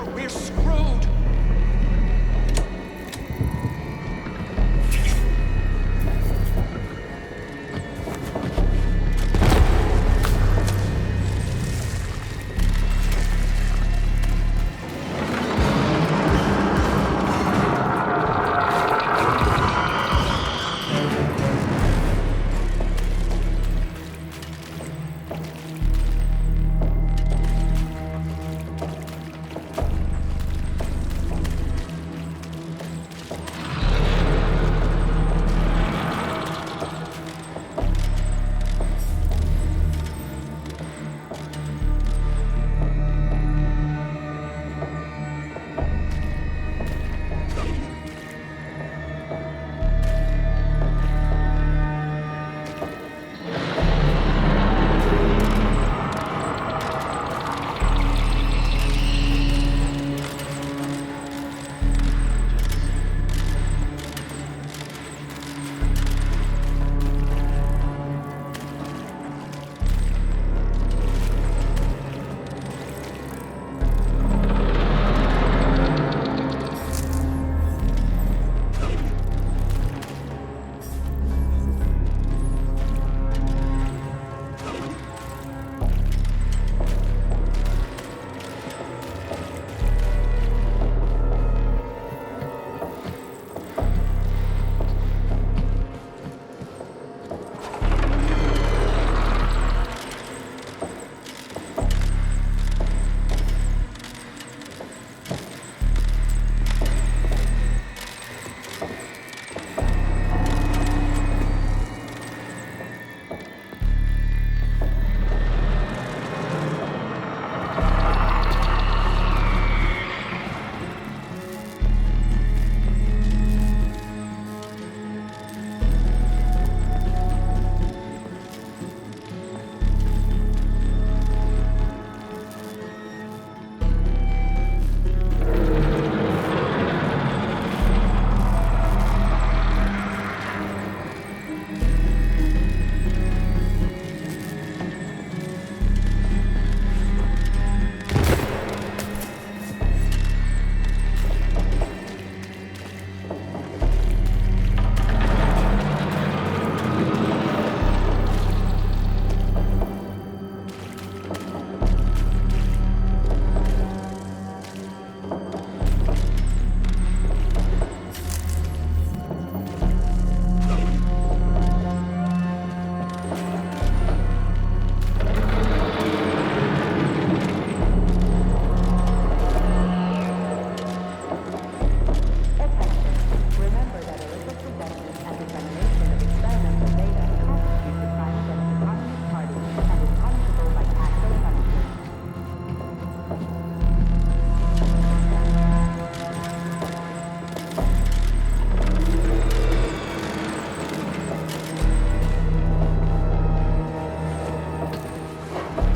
or we're screwed!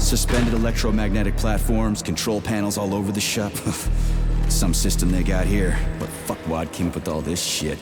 Suspended electromagnetic platforms, control panels all over the shop. Some system they got here, but fuckwad came up with all this shit.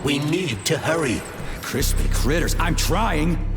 We need to hurry. Crispy critters, I'm trying!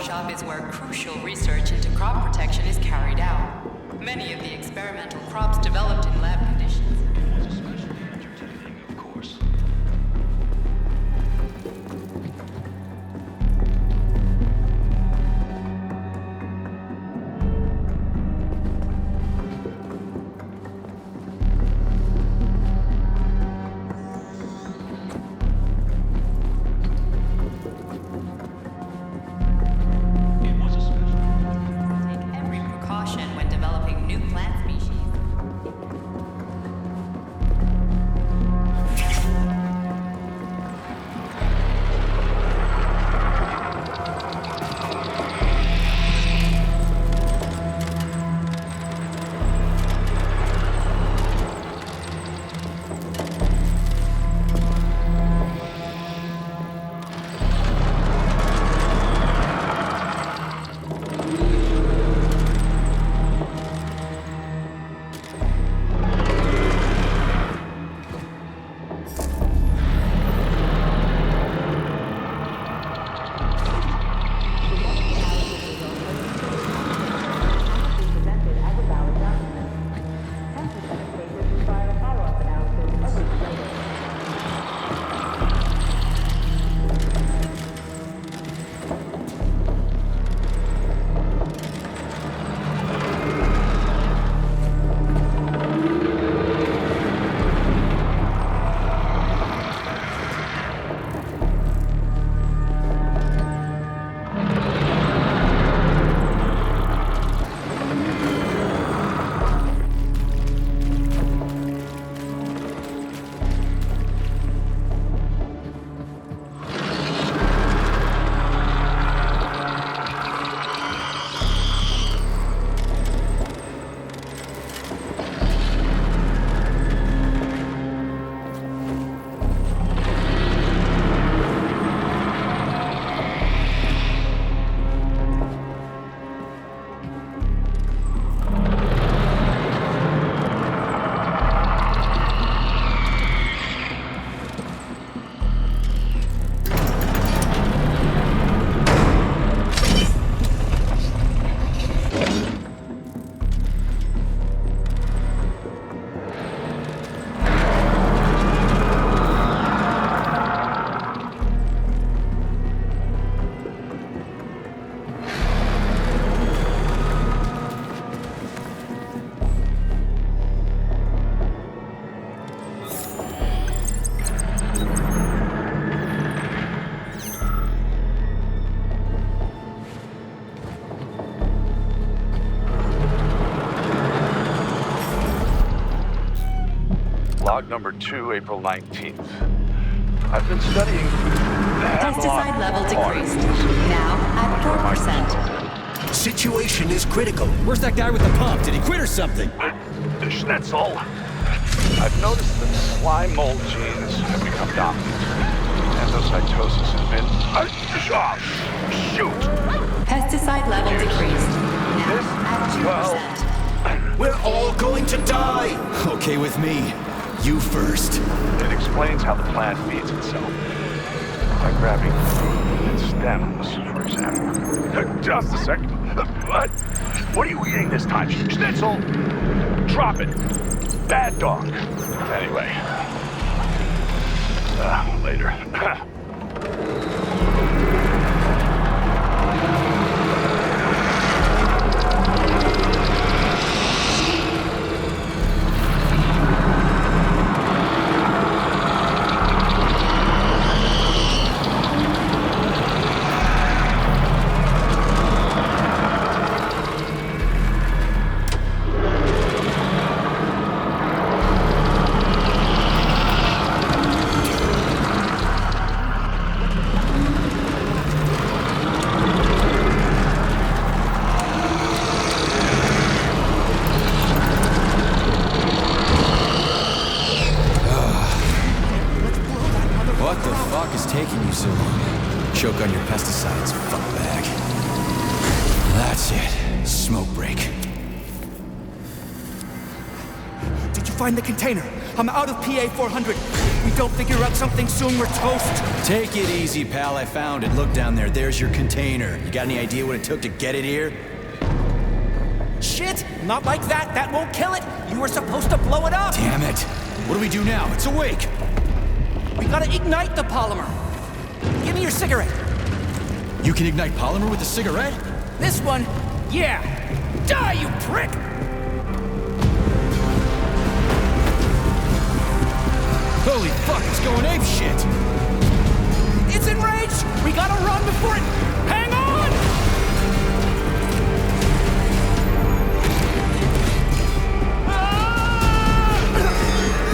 workshop is where crucial research into crop protection is carried out. Many of the experimental crops developed in lab conditions. Of course. Take every precaution when developing new plant species. Presented as a valid document. Census cases require a follow-up analysis a week later. Log number 2, April 19th. I've been studying Pesticide level decreased. Now at 4%. Situation is critical. Where's that guy with the pump? Did he quit or something? Schnetzel. I've noticed that slime mold genes have become dominant. Endocytosis has been... shoot! Pesticide level decreased. Now at 2%. We're all going to die! Okay with me. You first. It explains how the plant feeds itself. By grabbing its stems, for example. Just a second. What are you eating this time, Schnitzel? Drop it. Bad dog. Anyway. Later. What the fuck is taking you so long? Choke on your pesticides, fuckbag. That's it. Smoke break. Did you find the container? I'm out of PA 400. If we don't figure out something soon, we're toast. Take it easy, pal. I found it. Look down there. There's your container. You got any idea what it took to get it here? Shit! Not like that. That won't kill it. You were supposed to blow it up. Damn it. What do we do now? It's awake. We gotta ignite the polymer. Give me your cigarette. You can ignite polymer with a cigarette? This one, yeah. Die, you prick! Holy fuck, it's going ape shit! It's enraged! We gotta run before it... Hang on!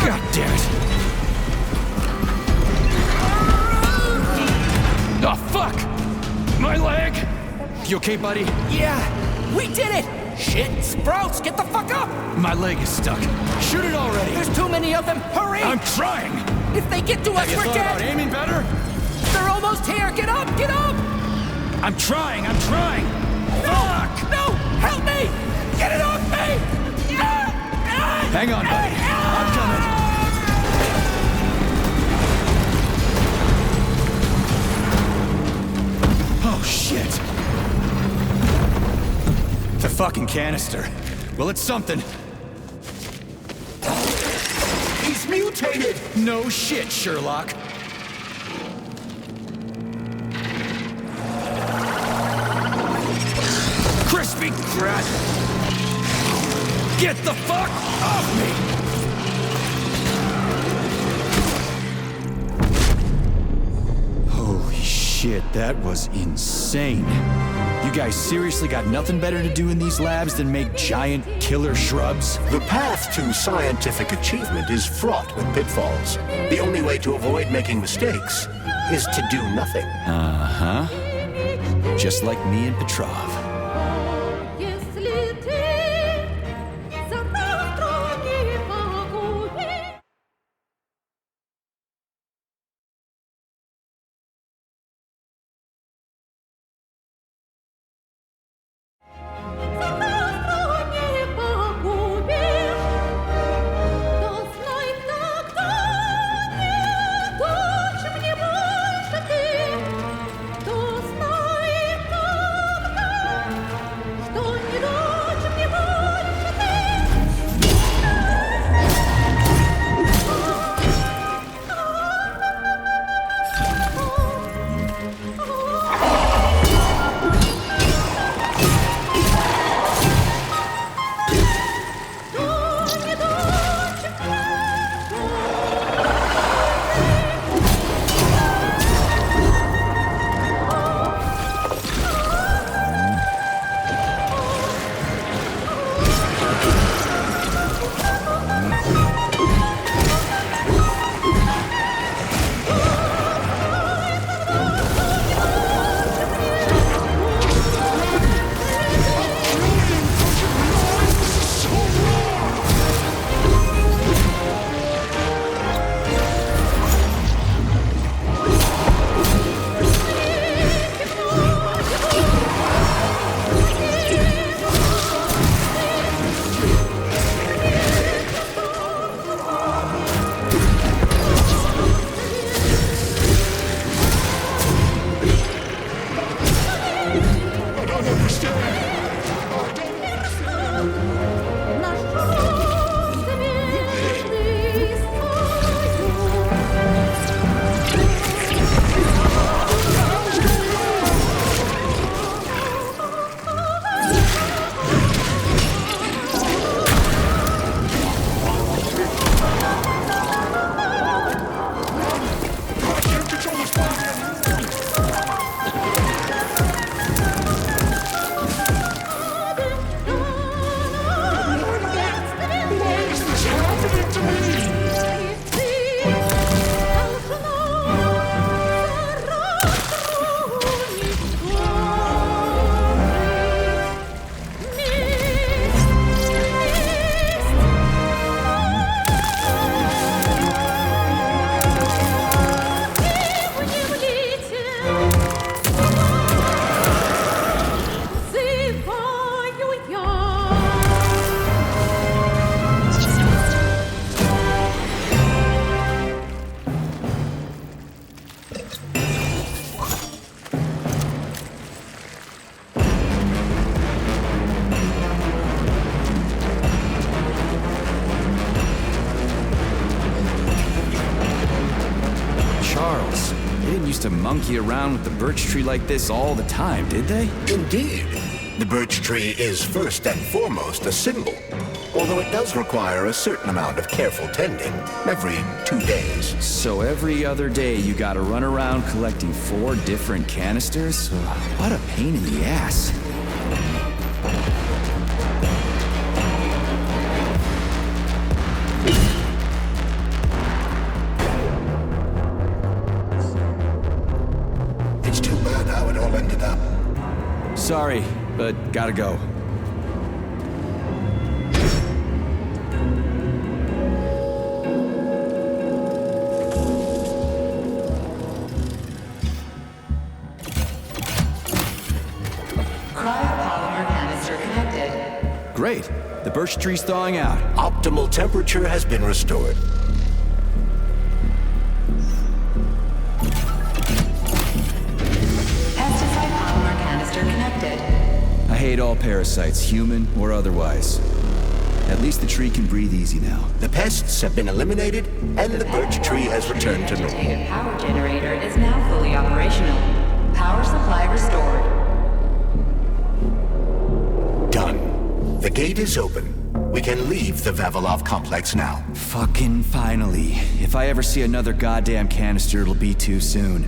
God damn it! Oh, fuck! My leg! You okay, buddy? Yeah, we did it! Shit, Sprouts, get the fuck up! My leg is stuck. Shoot it already! There's too many of them, hurry! I'm trying! If they get to us, Have you we're thought dead! about aiming better? They're almost here, get up, get up! I'm trying! No! Fuck! No! Help me! Get it off me! Hang on, buddy. I'm coming. Oh, shit. The fucking canister. Well, it's something. He's mutated! No shit, Sherlock. Crispy crap! Get the fuck off me! Holy shit, that was insane. You guys seriously got nothing better to do in these labs than make giant killer shrubs? The path to scientific achievement is fraught with pitfalls. The only way to avoid making mistakes is to do nothing. Uh-huh. Just like me and Petrov. monkey around with the birch tree like this all the time, did they? Indeed. The birch tree is first and foremost a symbol, although it does require a certain amount of careful tending every 2 days. So every other day you gotta run around collecting 4 different canisters? What a pain in the ass. It's too bad how it all ended up. Sorry, but gotta go. Cryopolymer canister connected. Great. The birch tree's thawing out. Optimal temperature has been restored. Pesticide polymer canister connected. I hate all parasites, human or otherwise. At least the tree can breathe easy now. The pests have been eliminated, and the birch tree has returned to normal. Vegetative power generator is now fully operational. Power supply restored. Done. The gate is open. We can leave the Vavilov complex now. Fucking finally. If I ever see another goddamn canister, it'll be too soon.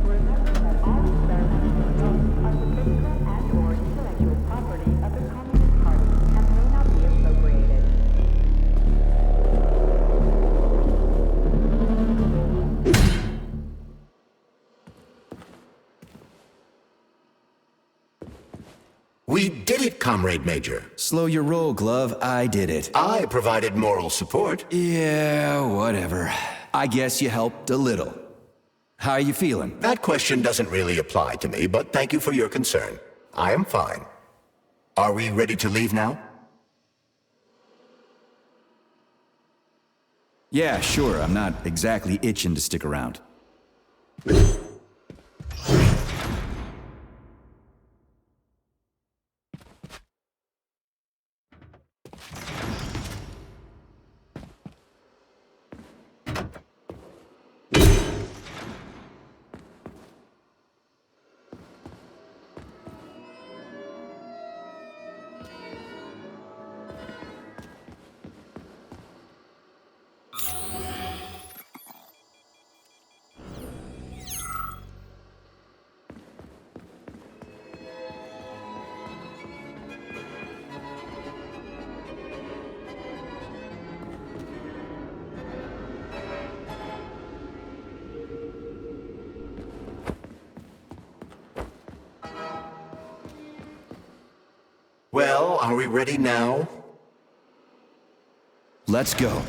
Remember that all experiments are the physical and/or intellectual property of the Communist Party and may not be appropriated. We did it, Comrade Major. Slow your roll, Glove. I did it. I provided moral support. Yeah, whatever. I guess you helped a little. How are you feeling? That question doesn't really apply to me, but thank you for your concern. I am fine. Are we ready to leave now? Yeah, sure. I'm not exactly itching to stick around. Well, are we ready now? Let's go.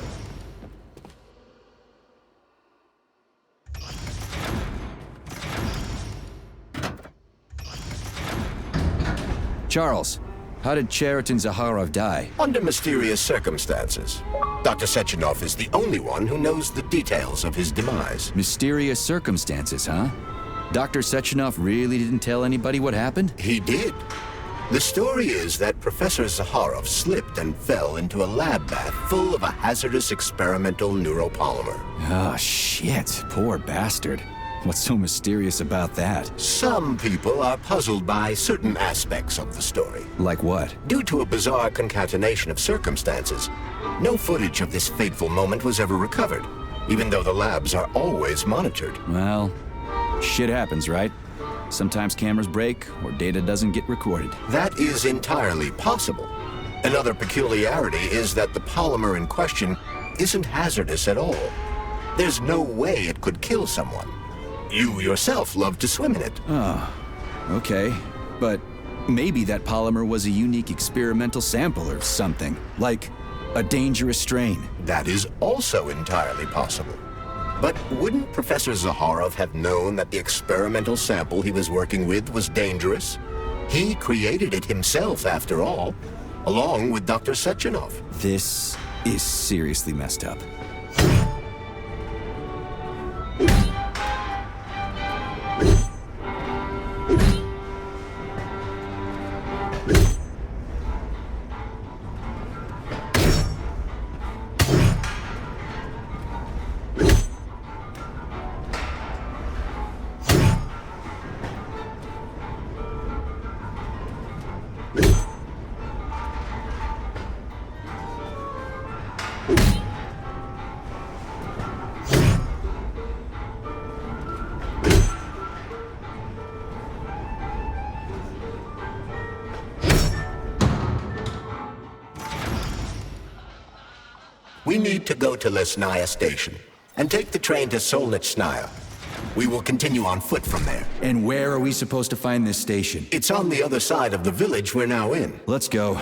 Charles, how did Cheriton Zaharov die? Under mysterious circumstances. Dr. Sechenov is the only one who knows the details of his demise. Mysterious circumstances, huh? Dr. Sechenov really didn't tell anybody what happened? He did. The story is that Professor Zaharov slipped and fell into a lab bath full of a hazardous experimental neuropolymer. Oh, shit. Poor bastard. What's so mysterious about that? Some people are puzzled by certain aspects of the story. Like what? Due to a bizarre concatenation of circumstances, no footage of this fateful moment was ever recovered, even though the labs are always monitored. Well, shit happens, right? Sometimes cameras break, or data doesn't get recorded. That is entirely possible. Another peculiarity is that the polymer in question isn't hazardous at all. There's no way it could kill someone. You yourself love to swim in it. Oh, okay. But maybe that polymer was a unique experimental sample or something, like a dangerous strain. That is also entirely possible. But wouldn't Professor Zaharov have known that the experimental sample he was working with was dangerous? He created it himself, after all, along with Dr. Sechenov. This is seriously messed up. We need to go to Lesnaya Station and take the train to Solnitsnaya. We will continue on foot from there. And where are we supposed to find this station? It's on the other side of the village we're now in. Let's go.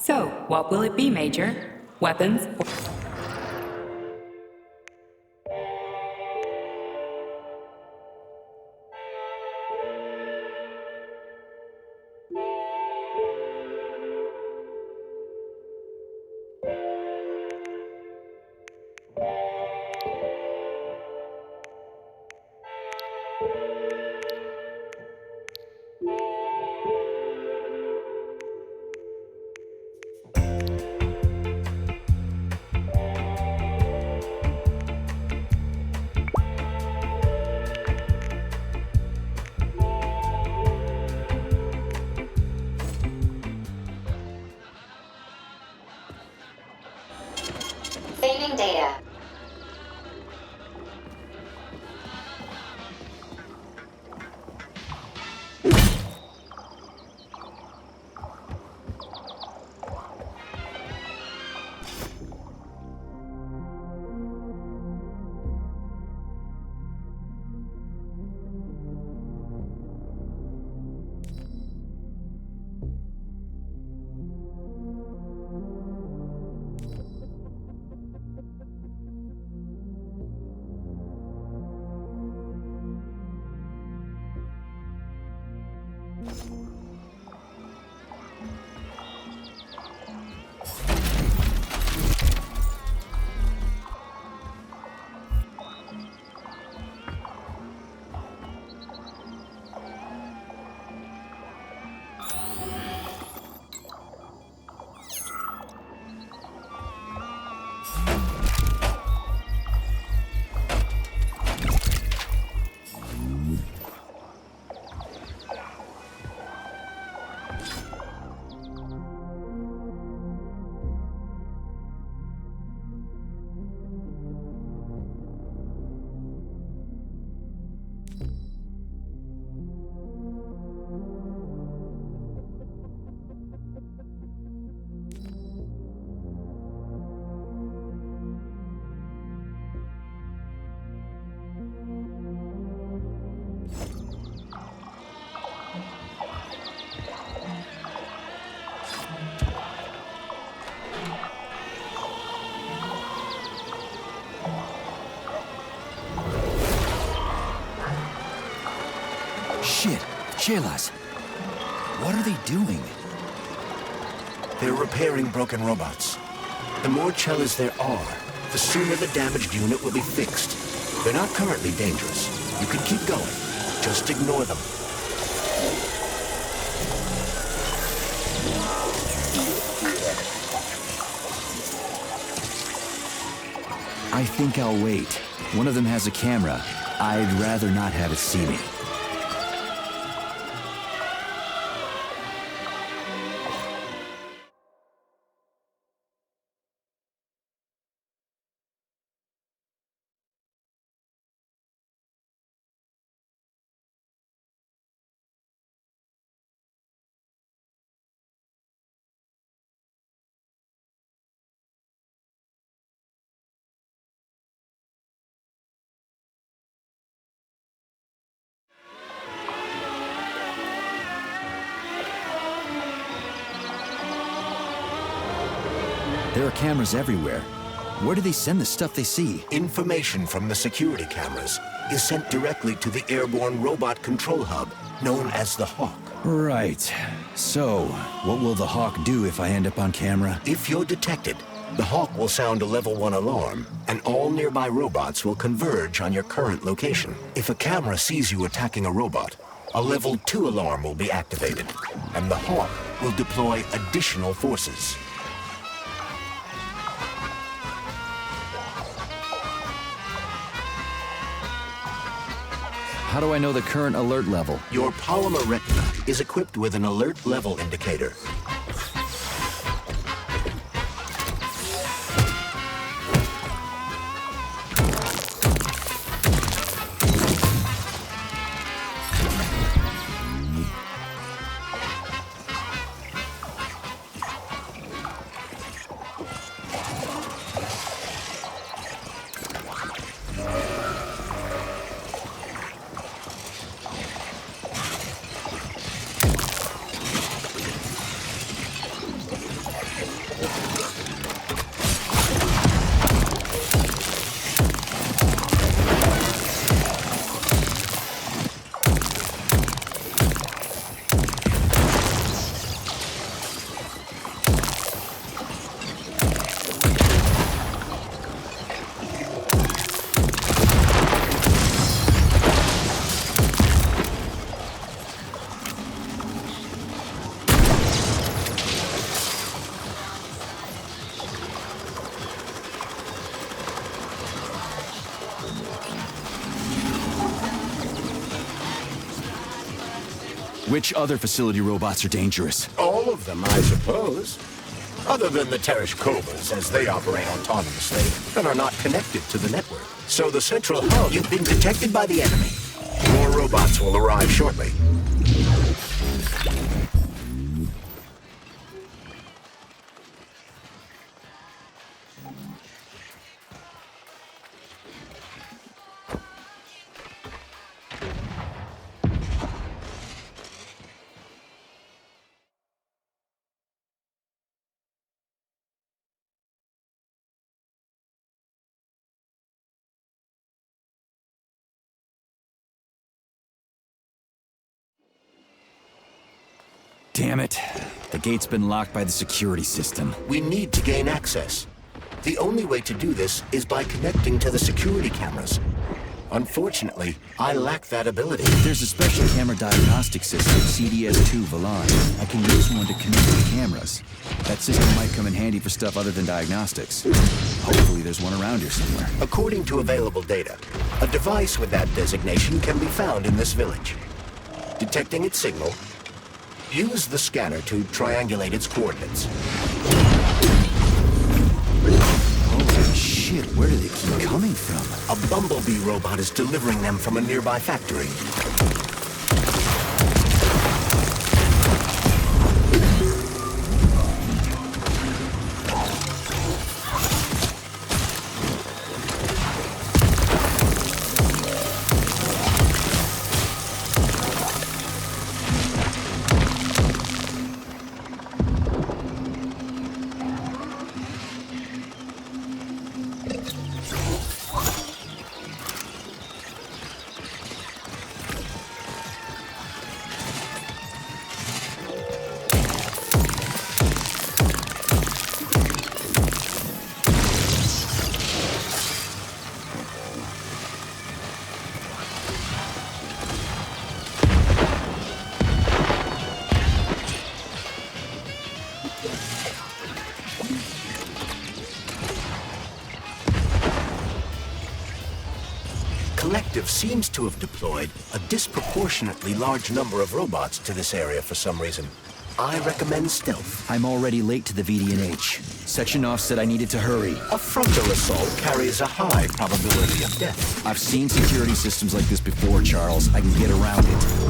So, what will it be, Major? Weapons? Saving data. Shit! Chelas! What are they doing? They're repairing broken robots. The more Chelas there are, the sooner the damaged unit will be fixed. They're not currently dangerous. You can keep going. Just ignore them. I think I'll wait. One of them has a camera. I'd rather not have it see me. There are cameras everywhere. Where do they send the stuff they see? Information from the security cameras is sent directly to the airborne robot control hub, known as the Hawk. Right. So, what will the Hawk do if I end up on camera? If you're detected, the Hawk will sound a level 1 alarm, and all nearby robots will converge on your current location. If a camera sees you attacking a robot, a level 2 alarm will be activated, and the Hawk will deploy additional forces. How do I know the current alert level? Your polymer retina is equipped with an alert level indicator. Which other facility robots are dangerous? All of them, I suppose. Other than the Tereshkovas, as they operate autonomously and are not connected to the network. So the central hub, you've been detected by the enemy. More robots will arrive shortly. Damn it. The gate's been locked by the security system. We need to gain access. The only way to do this is by connecting to the security cameras. Unfortunately, I lack that ability. There's a special camera diagnostic system, CDS-2 Velan. I can use one to connect to the cameras. That system might come in handy for stuff other than diagnostics. Hopefully there's one around here somewhere. According to available data, a device with that designation can be found in this village. Detecting its signal, use the scanner to triangulate its coordinates. Holy shit, where do they keep coming from? A Bumblebee robot is delivering them from a nearby factory. Collective seems to have deployed a disproportionately large number of robots to this area for some reason. I recommend stealth. I'm already late to the VD&H. Sectionov said I needed to hurry. A frontal assault carries a high probability of death. I've seen security systems like this before, Charles. I can get around it.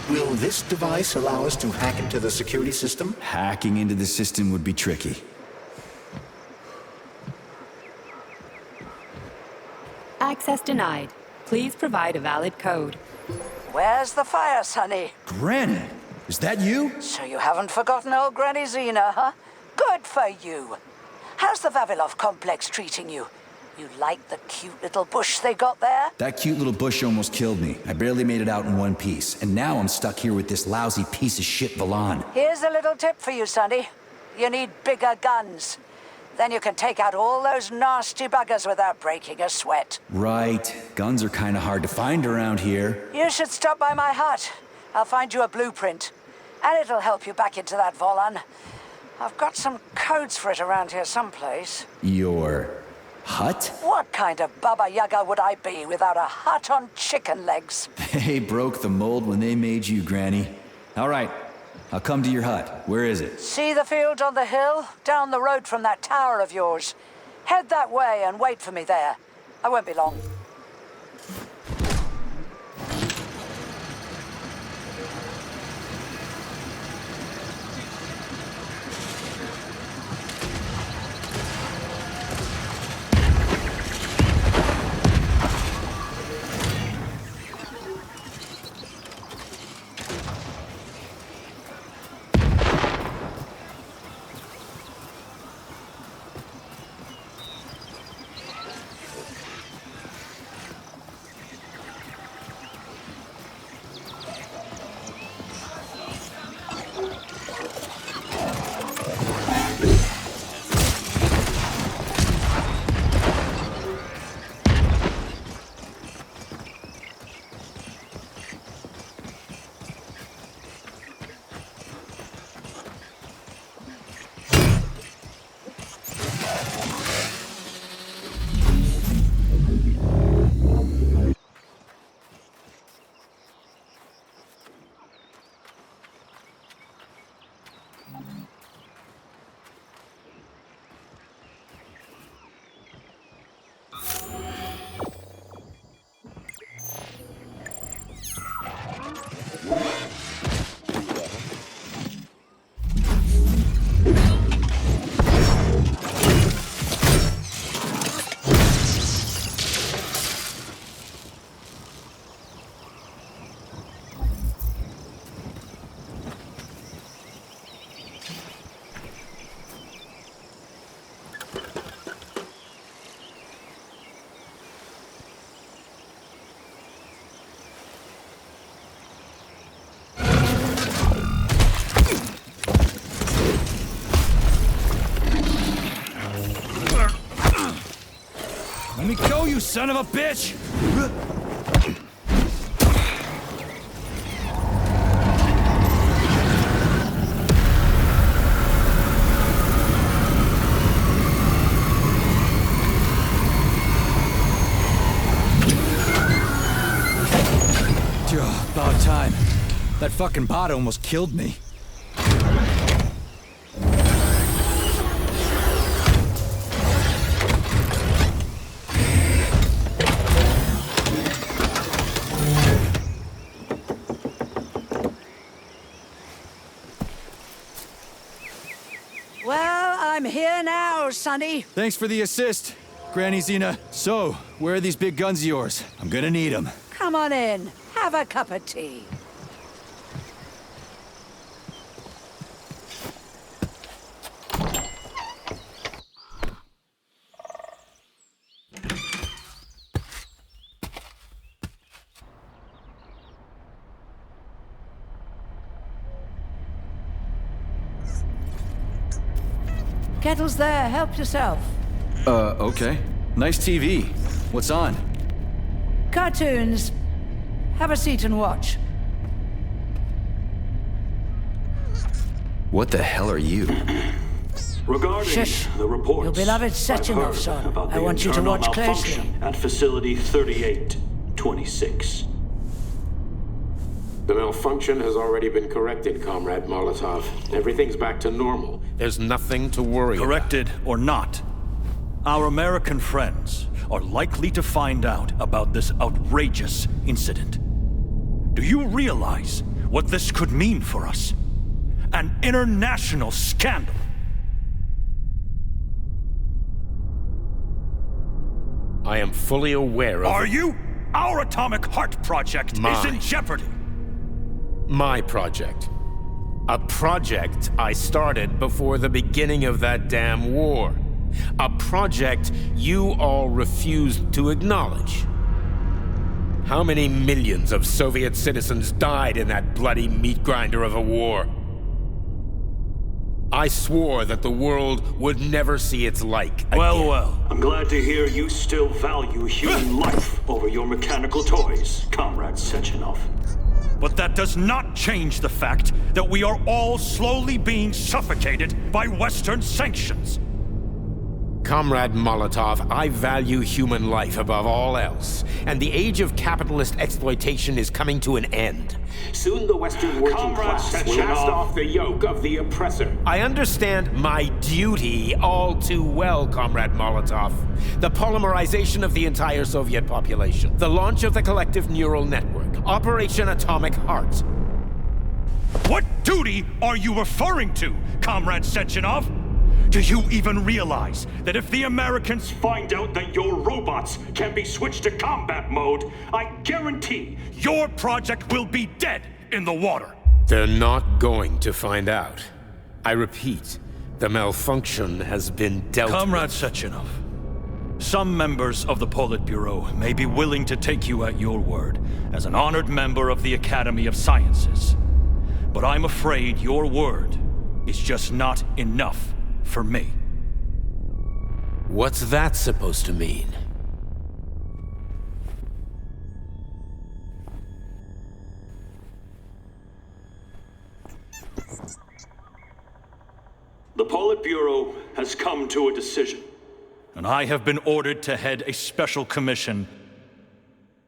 Will this device allow us to hack into the security system? Hacking into the system would be tricky. Access denied. Please provide a valid code. Where's the fire, Sonny? Granny, is that you? So you haven't forgotten old Granny Xena, huh? Good for you. How's the Vavilov complex treating you? You like the cute little bush they got there? That cute little bush almost killed me. I barely made it out in one piece, and now I'm stuck here with this lousy piece of shit Valan. Here's a little tip for you, Sonny. You need bigger guns. Then you can take out all those nasty buggers without breaking a sweat. Right. Guns are kind of hard to find around here. You should stop by my hut. I'll find you a blueprint. And it'll help you back into that Volan. I've got some codes for it around here someplace. Your hut? What kind of Baba Yaga would I be without a hut on chicken legs? They broke the mold when they made you, Granny. All right, I'll come to your hut. Where is it? See the field on the hill? Down the road from that tower of yours. Head that way and wait for me there. I won't be long. Let me go, you son of a bitch! About time. That fucking bot almost killed me. Well, I'm here now, Sonny. Thanks for the assist, Granny Xena. So, where are these big guns of yours? I'm gonna need them. Come on in. Have a cup of tea. Kettle's there. Help yourself. Okay. Nice TV. What's on? Cartoons. Have a seat and watch. What the hell are you? Regarding Shush. the reports, Your beloved I've Sechenov, heard son. about I the want you to internal watch closely. malfunction at Facility 3826. The malfunction has already been corrected, Comrade Molotov. Everything's back to normal. There's nothing to worry about. Corrected or not, our American friends are likely to find out about this outrageous incident. Do you realize what this could mean for us. An international scandal. I am fully aware of... Are you? Our Atomic Heart project is in jeopardy. My project. A project I started before the beginning of that damn war. A project you all refused to acknowledge. How many millions of Soviet citizens died in that bloody meat grinder of a war? I swore that the world would never see its like again. Well. I'm glad to hear you still value human life over your mechanical toys, Comrade Sechenov. But that does not change the fact that we are all slowly being suffocated by Western sanctions. Comrade Molotov, I value human life above all else, and the age of capitalist exploitation is coming to an end. Soon the Western working class will cast off the yoke of the oppressor. I understand my duty all too well, Comrade Molotov. The polymerization of the entire Soviet population, the launch of the collective neural network, Operation Atomic Heart. What duty are you referring to, Comrade Sechenov? Do you even realize that if the Americans find out that your robots can be switched to combat mode, I guarantee your project will be dead in the water? They're not going to find out. I repeat, the malfunction has been dealt with. Comrade Sechenov, some members of the Politburo may be willing to take you at your word as an honored member of the Academy of Sciences. But I'm afraid your word is just not enough for me. What's that supposed to mean? The Politburo has come to a decision. And I have been ordered to head a special commission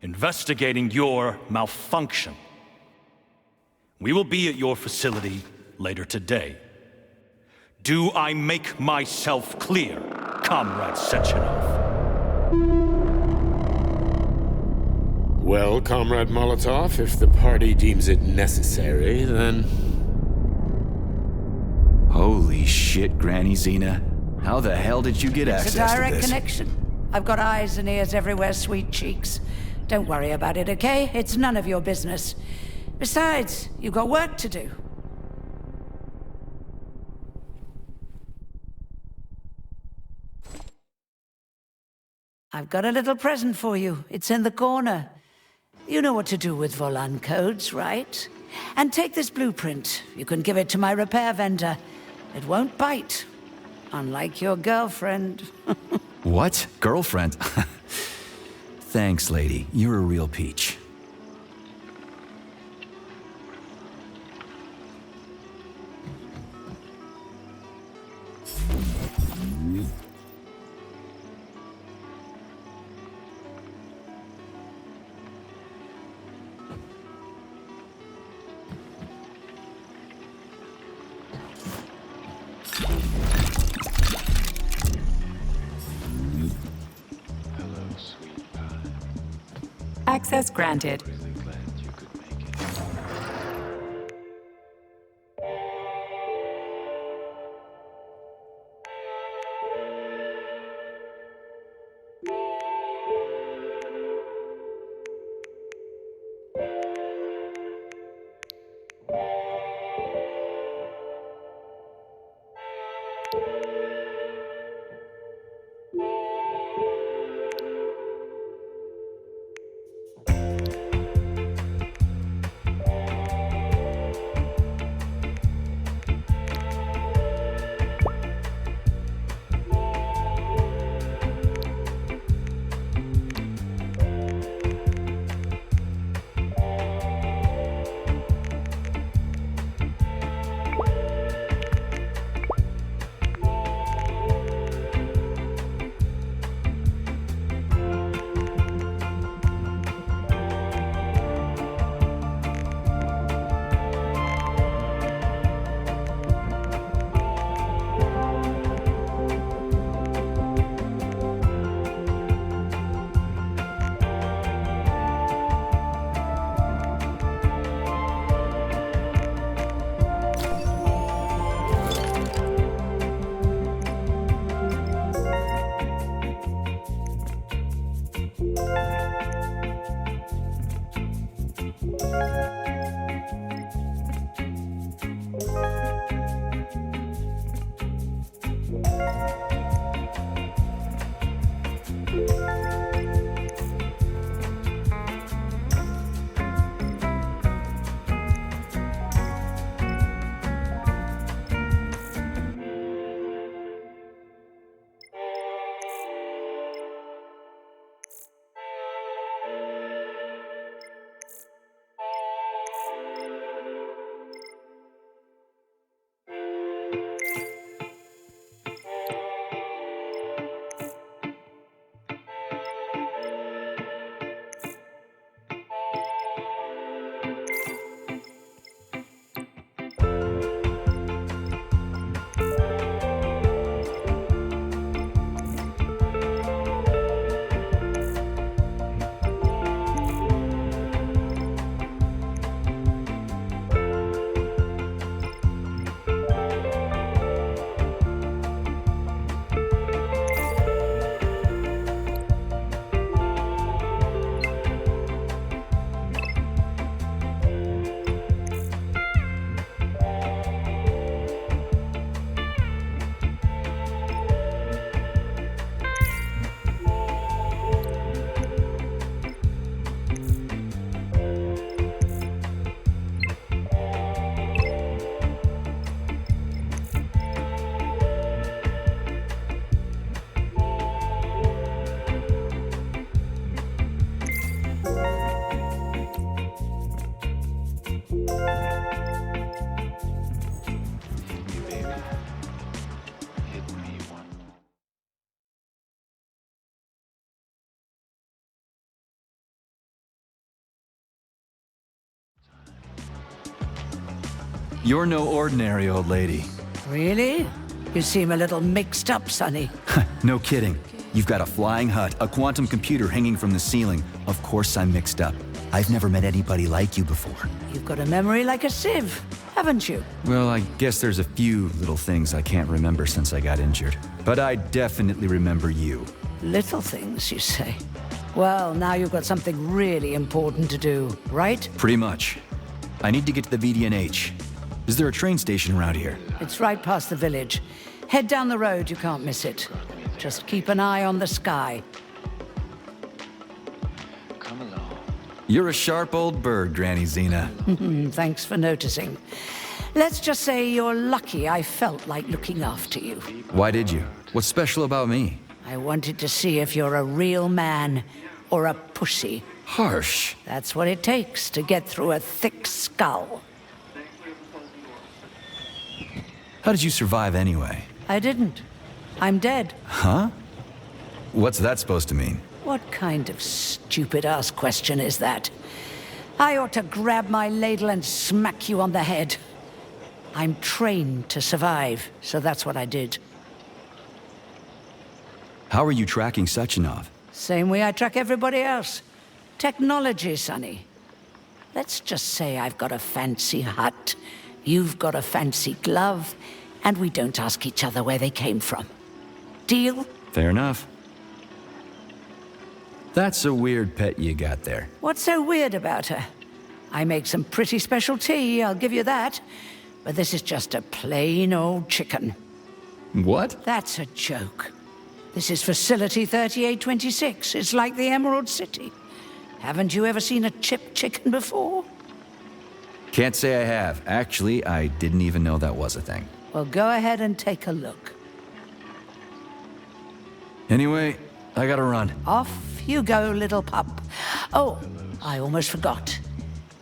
investigating your malfunction. We will be at your facility later today. Do I make myself clear, Comrade Sechenov? Well, Comrade Molotov, if the party deems it necessary, then... Holy shit, Granny Xena. How the hell did you get access to this? It's a direct connection. I've got eyes and ears everywhere, sweet cheeks. Don't worry about it, okay? It's none of your business. Besides, you've got work to do. I've got a little present for you. It's in the corner. You know what to do with Volan codes, right? And take this blueprint. You can give it to my repair vendor. It won't bite. Unlike your girlfriend. What? Girlfriend? Thanks, lady. You're a real peach. Access granted. You're no ordinary old lady. Really? You seem a little mixed up, Sonny. No kidding. You've got a flying hut, a quantum computer hanging from the ceiling. Of course I'm mixed up. I've never met anybody like you before. You've got a memory like a sieve, haven't you? Well, I guess there's a few little things I can't remember since I got injured. But I definitely remember you. Little things, you say? Well, now you've got something really important to do, right? Pretty much. I need to get to the VDNH. Is there a train station around here? It's right past the village. Head down the road, you can't miss it. Just keep an eye on the sky. Come along. You're a sharp old bird, Granny Xena. Thanks for noticing. Let's just say you're lucky I felt like looking after you. Why did you? What's special about me? I wanted to see if you're a real man or a pussy. Harsh. That's what it takes to get through a thick skull. How did you survive anyway? I didn't. I'm dead. Huh? What's that supposed to mean? What kind of stupid-ass question is that? I ought to grab my ladle and smack you on the head. I'm trained to survive, so that's what I did. How are you tracking Sechenov? Same way I track everybody else. Technology, Sonny. Let's just say I've got a fancy hut, you've got a fancy glove, and we don't ask each other where they came from. Deal? Fair enough. That's a weird pet you got there. What's so weird about her? I make some pretty special tea, I'll give you that. But this is just a plain old chicken. What? That's a joke. This is Facility 3826. It's like the Emerald City. Haven't you ever seen a chipped chicken before? Can't say I have. Actually, I didn't even know that was a thing. Well, go ahead and take a look. Anyway, I gotta run. Off you go, little pup. Oh, I almost forgot.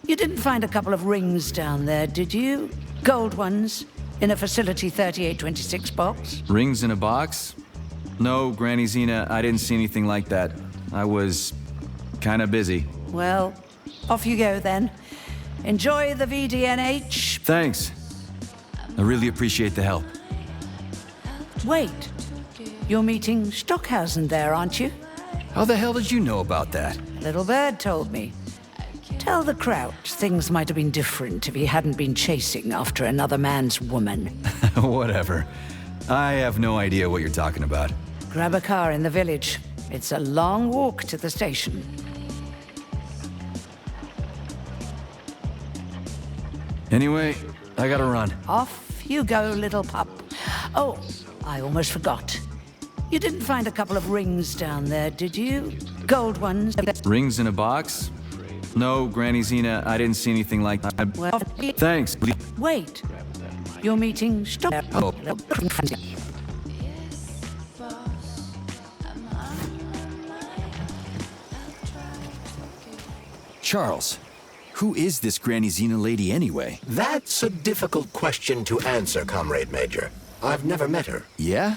You didn't find a couple of rings down there, did you? Gold ones, in a Facility 3826 box? Rings in a box? No, Granny Xena, I didn't see anything like that. I was kinda busy. Well, off you go then. Enjoy the VDNH. Thanks. I really appreciate the help. Wait. You're meeting Stockhausen there, aren't you? How the hell did you know about that? Little Bird told me. Tell the Crouch things might have been different if he hadn't been chasing after another man's woman. Whatever. I have no idea what you're talking about. Grab a car in the village. It's a long walk to the station. Anyway, I gotta run. Off you go, little pup. Oh, I almost forgot. You didn't find a couple of rings down there, did you? Gold ones. Rings in a box? No, Granny Xena, I didn't see anything like that. Well, thanks. Wait. You're meeting Charles, who is this Granny Xena lady anyway? That's a difficult question to answer, Comrade Major. I've never met her. Yeah?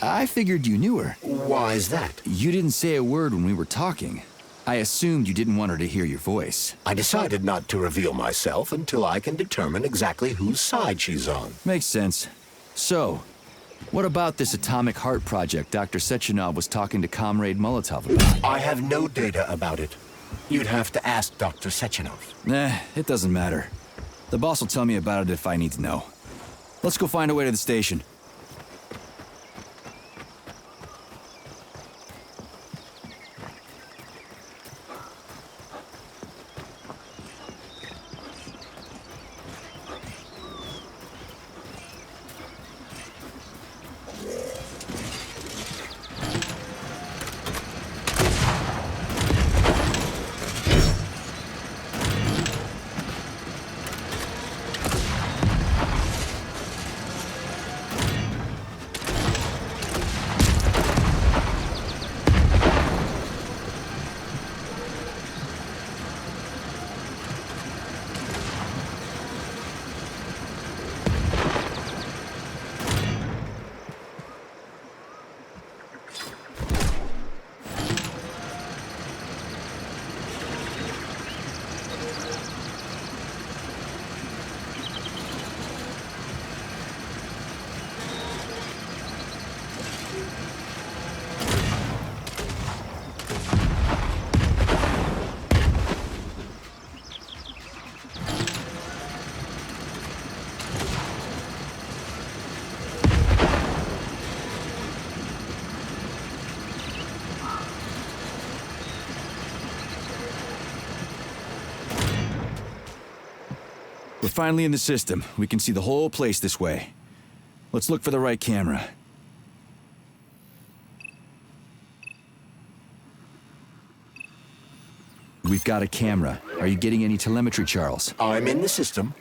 I figured you knew her. Why is that? You didn't say a word when we were talking. I assumed you didn't want her to hear your voice. I decided not to reveal myself until I can determine exactly whose side she's on. Makes sense. So, what about this atomic heart project Dr. Sechenov was talking to Comrade Molotov about? I have no data about it. You'd have to ask Dr. Sechenov. It doesn't matter. The boss will tell me about it if I need to know. Let's go find a way to the station. We're finally in the system. We can see the whole place this way. Let's look for the right camera. We've got a camera. Are you getting any telemetry, Charles? I'm in the system.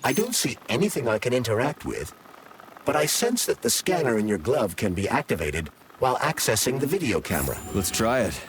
I don't see anything I can interact with, but I sense that the scanner in your glove can be activated while accessing the video camera. Let's try it.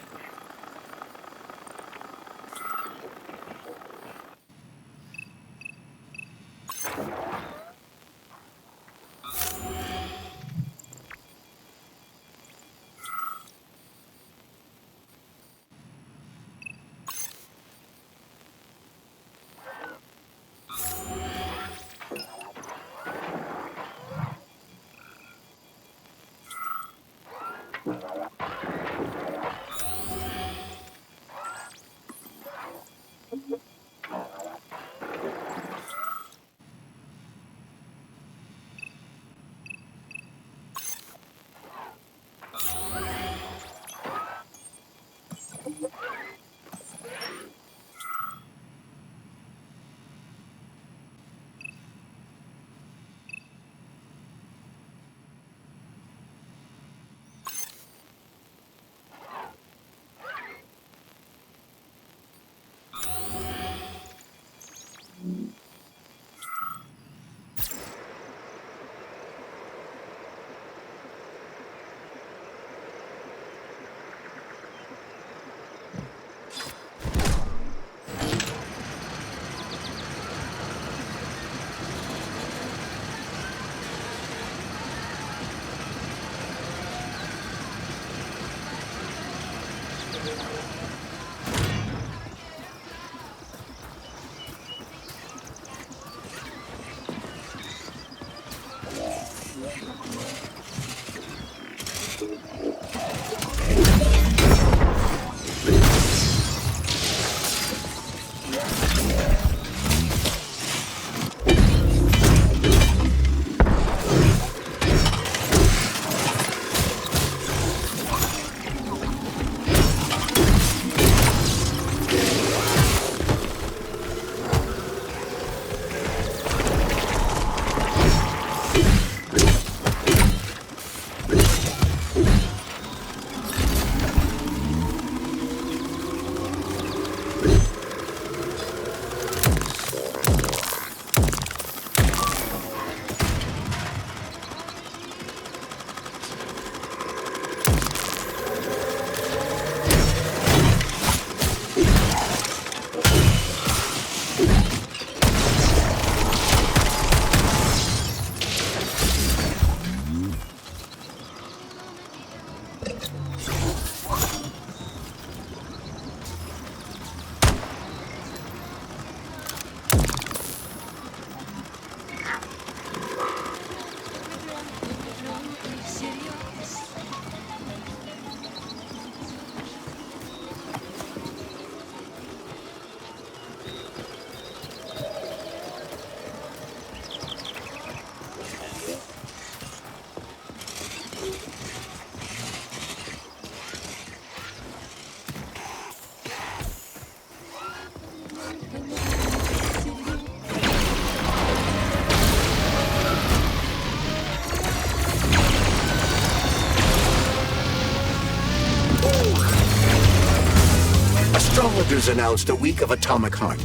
Astrologers announced a week of atomic hunt.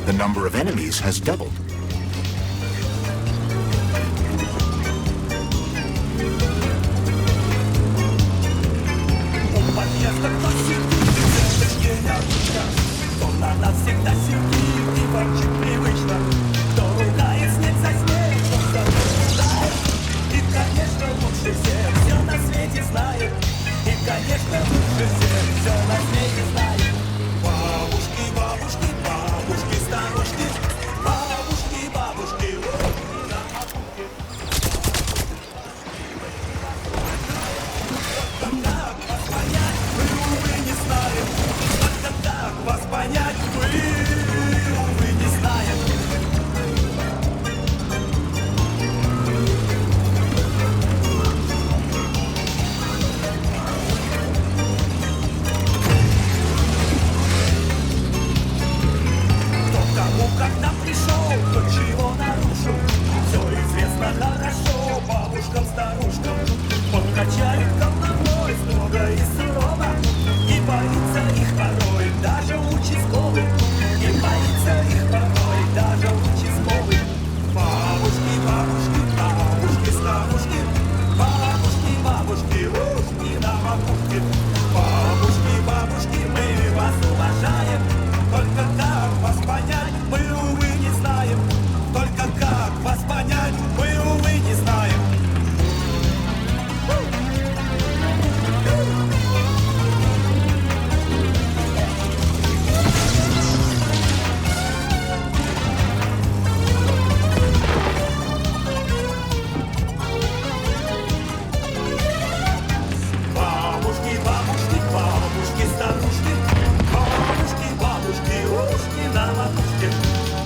The number of enemies has doubled. Дорога есть, нет, за снег, конечно, лучше всех все на свете знает. Бабушки, бабушки, бабушки, старушки, бабушки, бабушки, на опушке. Как вас понять, мы, увы, не знаем. Только так вас понять, мы, увы, не знаем. Когда пришел, то чего нарушил, все известно хорошо бабушкам, старушкам. Подкачали головой строго и сурово, и боится их порой даже участковый, и боится их порой даже участковый. Бабушки, бабушки, бабушки, старушки, бабушки, бабушки, ушки на макушке. Бабушки, бабушки, мы вас уважаем, только как вас понять, мы, увы, не знаем. Только как вас понять, мы, увы, не знаем. Бабушки, бабушки, бабушки, старушки, бабушки, бабушки, ушки на макушке.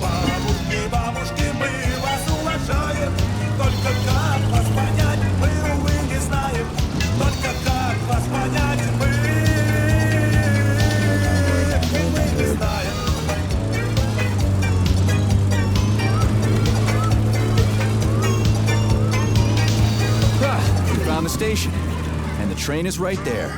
Бабушки, бабушки, мы вас уважаем. Только как вас понять, мы, увы, не знаем. Только как вас понять, мы, увы, не знаем. We found the station, and the train is right there.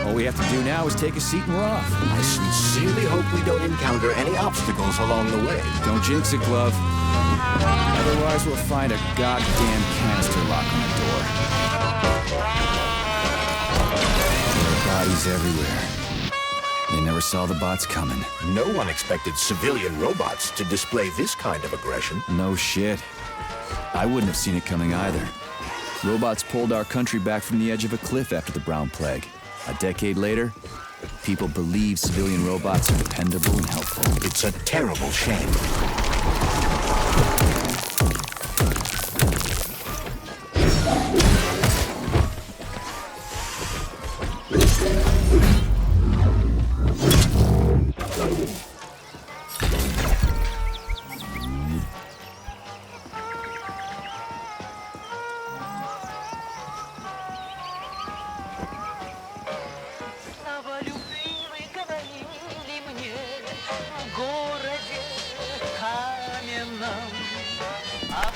All we have to do now is take a seat and we're off. I sincerely hope we don't encounter any obstacles along the way. Don't jinx it, Glove. Otherwise, we'll find a goddamn canister lock on the door. There are bodies everywhere. They never saw the bots coming. No one expected civilian robots to display this kind of aggression. No shit. I wouldn't have seen it coming either. Robots pulled our country back from the edge of a cliff after the Brown Plague. A decade later, people believe civilian robots are dependable and helpful. It's a terrible shame.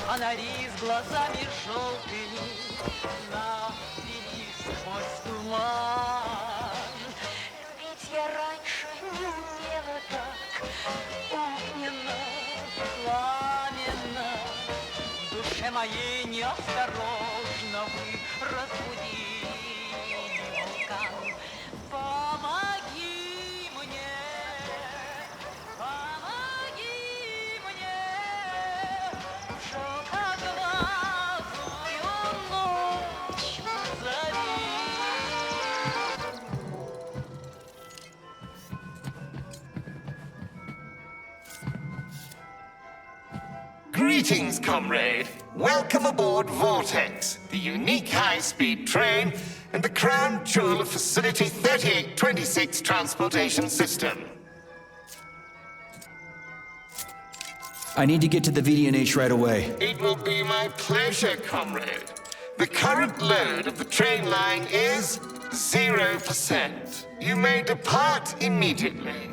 Фонари с глазами желтыми навели сквозь туман. Ведь я раньше не умела так огненно, пламенно. В душе моей неосторожно вы разбудили вулкан. Помоги мне, помоги мне. Greetings, comrade. Welcome aboard Vortex, the unique high-speed train and the crown jewel of Facility 3826 Transportation System. I need to get to the VDNH right away. It will be my pleasure, comrade. The current load of the train line is 0%. You may depart immediately.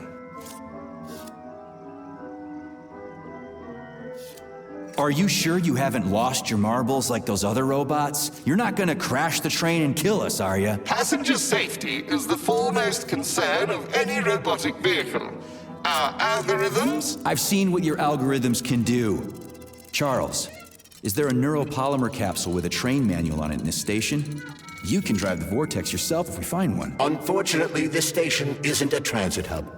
Are you sure you haven't lost your marbles like those other robots? You're not gonna crash the train and kill us, are you? Passenger safety is the foremost concern of any robotic vehicle. Our algorithms? I've seen what your algorithms can do. Charles, is there a neuropolymer capsule with a train manual on it in this station? You can drive the Vortex yourself if we find one. Unfortunately, this station isn't a transit hub.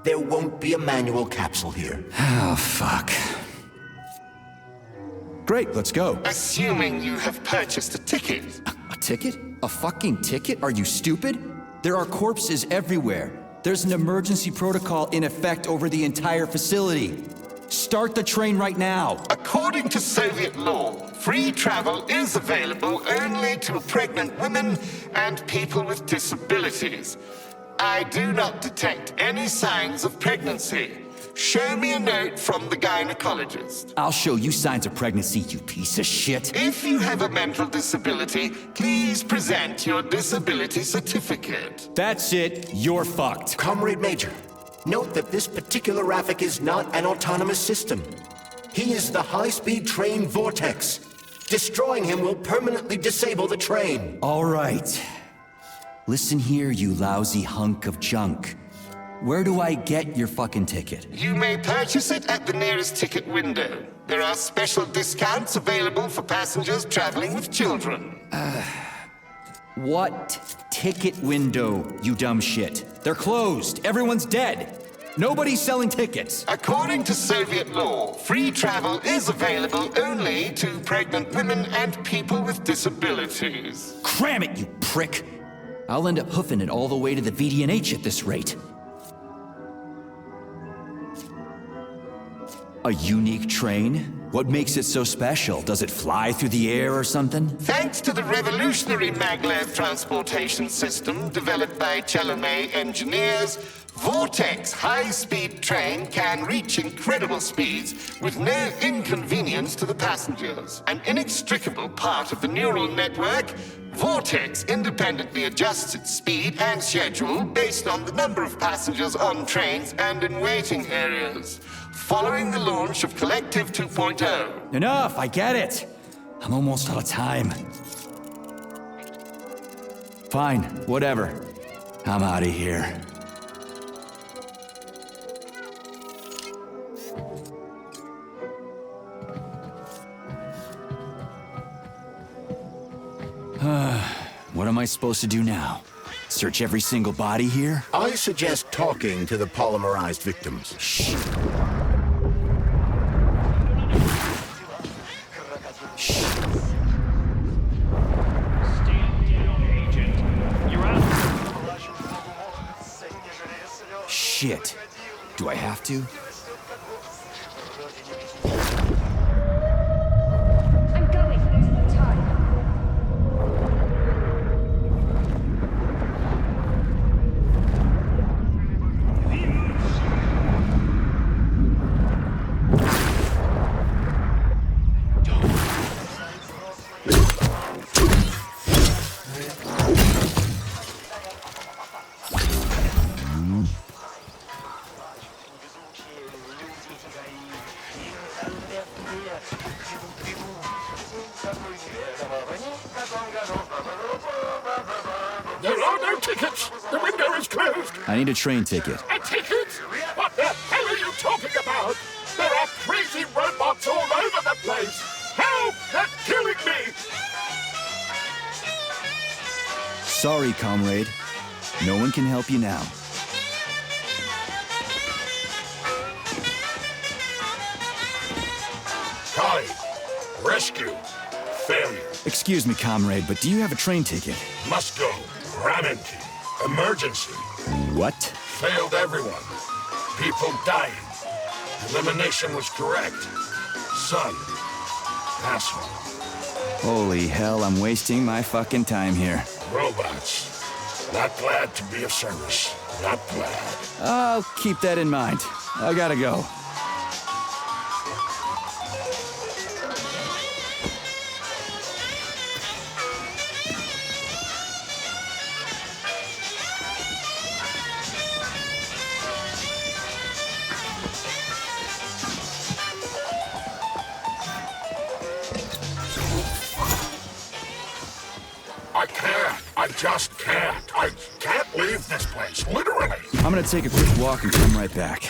There won't be a manual capsule here. Oh, fuck. Great, let's go. Assuming you have purchased a ticket. A ticket? A fucking ticket? Are you stupid? There are corpses everywhere. There's an emergency protocol in effect over the entire facility. Start the train right now. According to Soviet law, free travel is available only to pregnant women and people with disabilities. I do not detect any signs of pregnancy. Show me a note from the gynecologist. I'll show you signs of pregnancy, you piece of shit. If you have a mental disability, please present your disability certificate. That's it. You're fucked. Comrade Major, note that this particular Raffic is not an autonomous system. He is the high-speed train Vortex. Destroying him will permanently disable the train. All right. Listen here, you lousy hunk of junk. Where do I get your fucking ticket? You may purchase it at the nearest ticket window. There are special discounts available for passengers traveling with children. What ticket window, you dumb shit? They're closed. Everyone's dead. Nobody's selling tickets. According to Soviet law, free travel is available only to pregnant women and people with disabilities. Cram it, you prick! I'll end up hoofing it all the way to the VDNH at this rate. A unique train? What makes it so special? Does it fly through the air or something? Thanks to the revolutionary maglev transportation system developed by Chelomey engineers, Vortex high-speed train can reach incredible speeds with no inconvenience to the passengers. An inextricable part of the neural network, Vortex independently adjusts its speed and schedule based on the number of passengers on trains and in waiting areas. Following the launch of Collective 2.0. Enough, I get it. I'm almost out of time. Fine, whatever. I'm out of here. What am I supposed to do now? Search every single body here? I suggest talking to the polymerized victims. Shh. Shit. Do I have to? I'm going. There's no time. There are no tickets. The window is closed. I need a train ticket. A ticket? What the hell are you talking about? There are crazy robots all over the place. Help! They're killing me! Sorry, comrade. No one can help you now. Kai, rescue. Failure. Excuse me, comrade, but do you have a train ticket? Must go. Rammenti. Emergency. What? Failed everyone. People dying. Elimination was correct. Son. Asshole. Holy hell, I'm wasting my fucking time here. Robots. Not glad to be of service. Not glad. I'll keep that in mind. I gotta go. I can't. I just can't. I can't leave this place, literally. I'm gonna take a quick walk and come right back.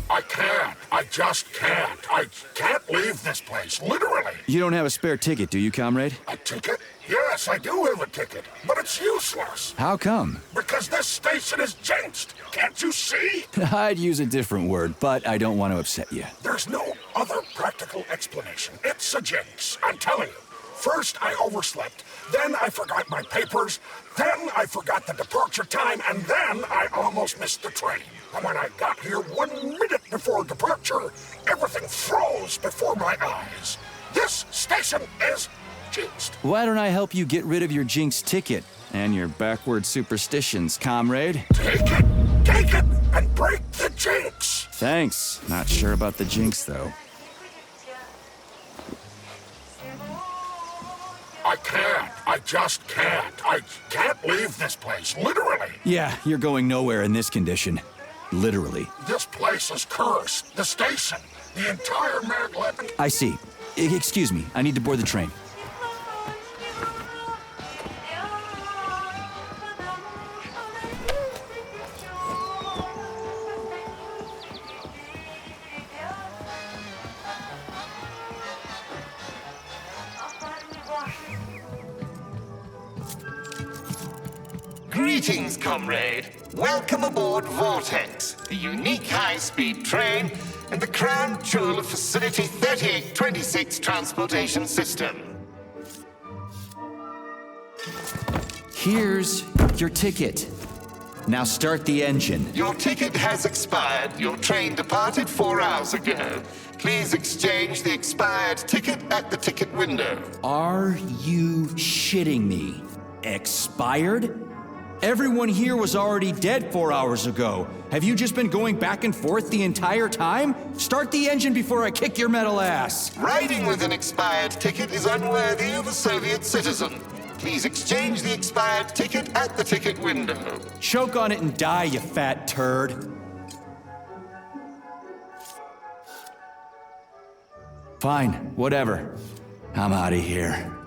I can't. I just can't. I can't leave this place, literally. You don't have a spare ticket, do you, comrade? A ticket? Yes, I do have a ticket, but it's useless. How come? Because this station is jinxed. Can't you see? I'd use a different word, but I don't want to upset you. There's no other practical explanation. It's a jinx, I'm telling you. First, I overslept. Then I forgot my papers. Then I forgot the departure time. And then I almost missed the train. And when I got here 1 minute before departure, everything froze before my eyes. This station is jinxed. Why don't I help you get rid of your jinx ticket and your backward superstitions, comrade? Take it, and break the jinx. Thanks. Not sure about the jinx, though. I can't. I just can't. I can't leave this place, literally. Yeah, you're going nowhere in this condition. Literally. This place is cursed. The station, the entire maglev. I see. Excuse me, I need to board the train. Greetings, comrade. Welcome aboard Vortex, the unique high-speed train and the crown jewel of Facility 3826 Transportation System. Here's your ticket. Now start the engine. Your ticket has expired. Your train departed 4 hours ago. Please exchange the expired ticket at the ticket window. Are you shitting me? Expired? Everyone here was already dead 4 hours ago. Have you just been going back and forth the entire time? Start the engine before I kick your metal ass. Riding with an expired ticket is unworthy of a Soviet citizen. Please exchange the expired ticket at the ticket window. Choke on it and die, you fat turd. Fine, whatever. I'm out of here.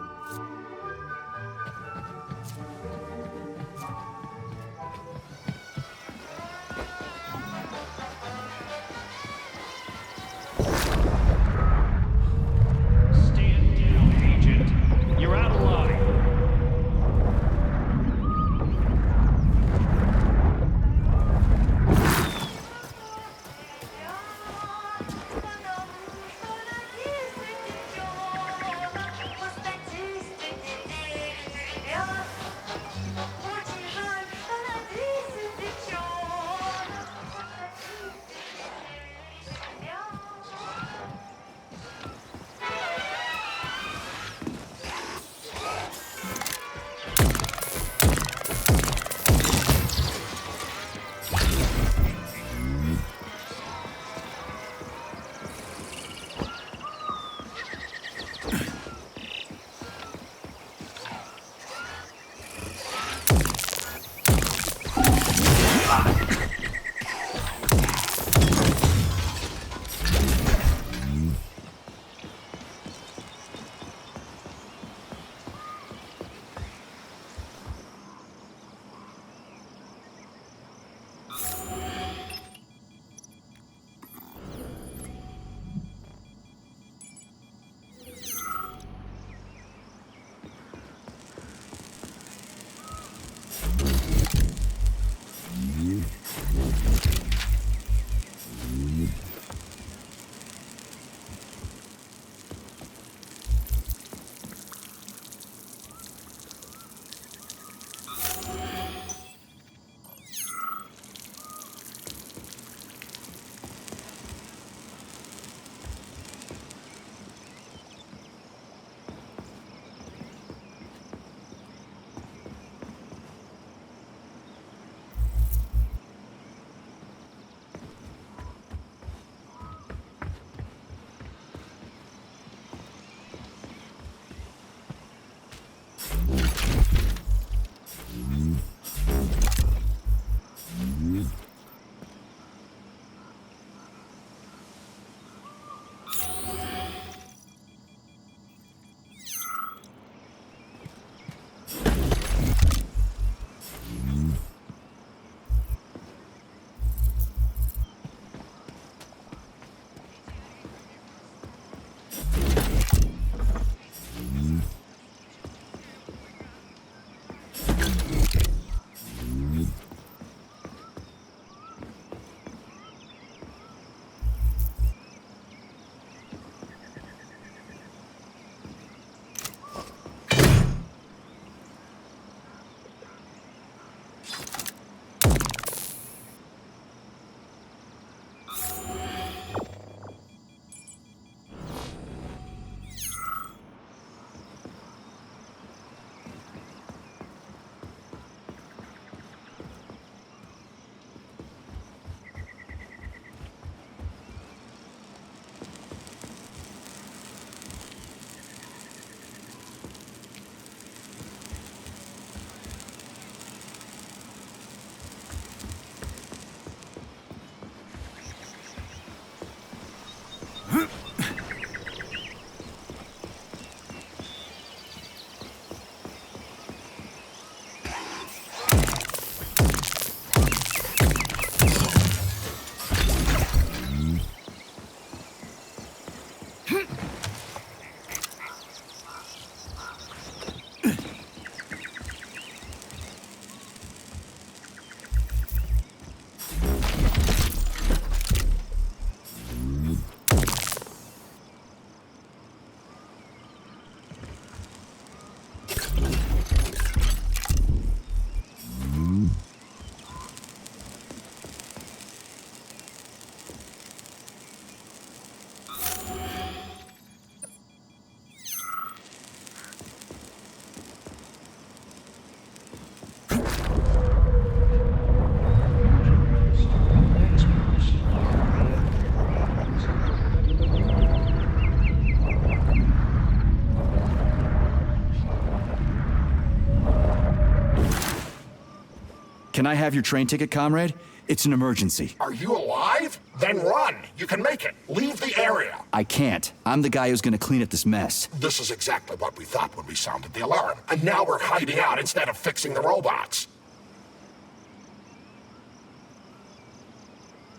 Can I have your train ticket, comrade? It's an emergency. Are you alive? Then run. You can make it. Leave the area. I can't. I'm the guy who's gonna clean up this mess. This is exactly what we thought when we sounded the alarm. And now we're hiding out instead of fixing the robots.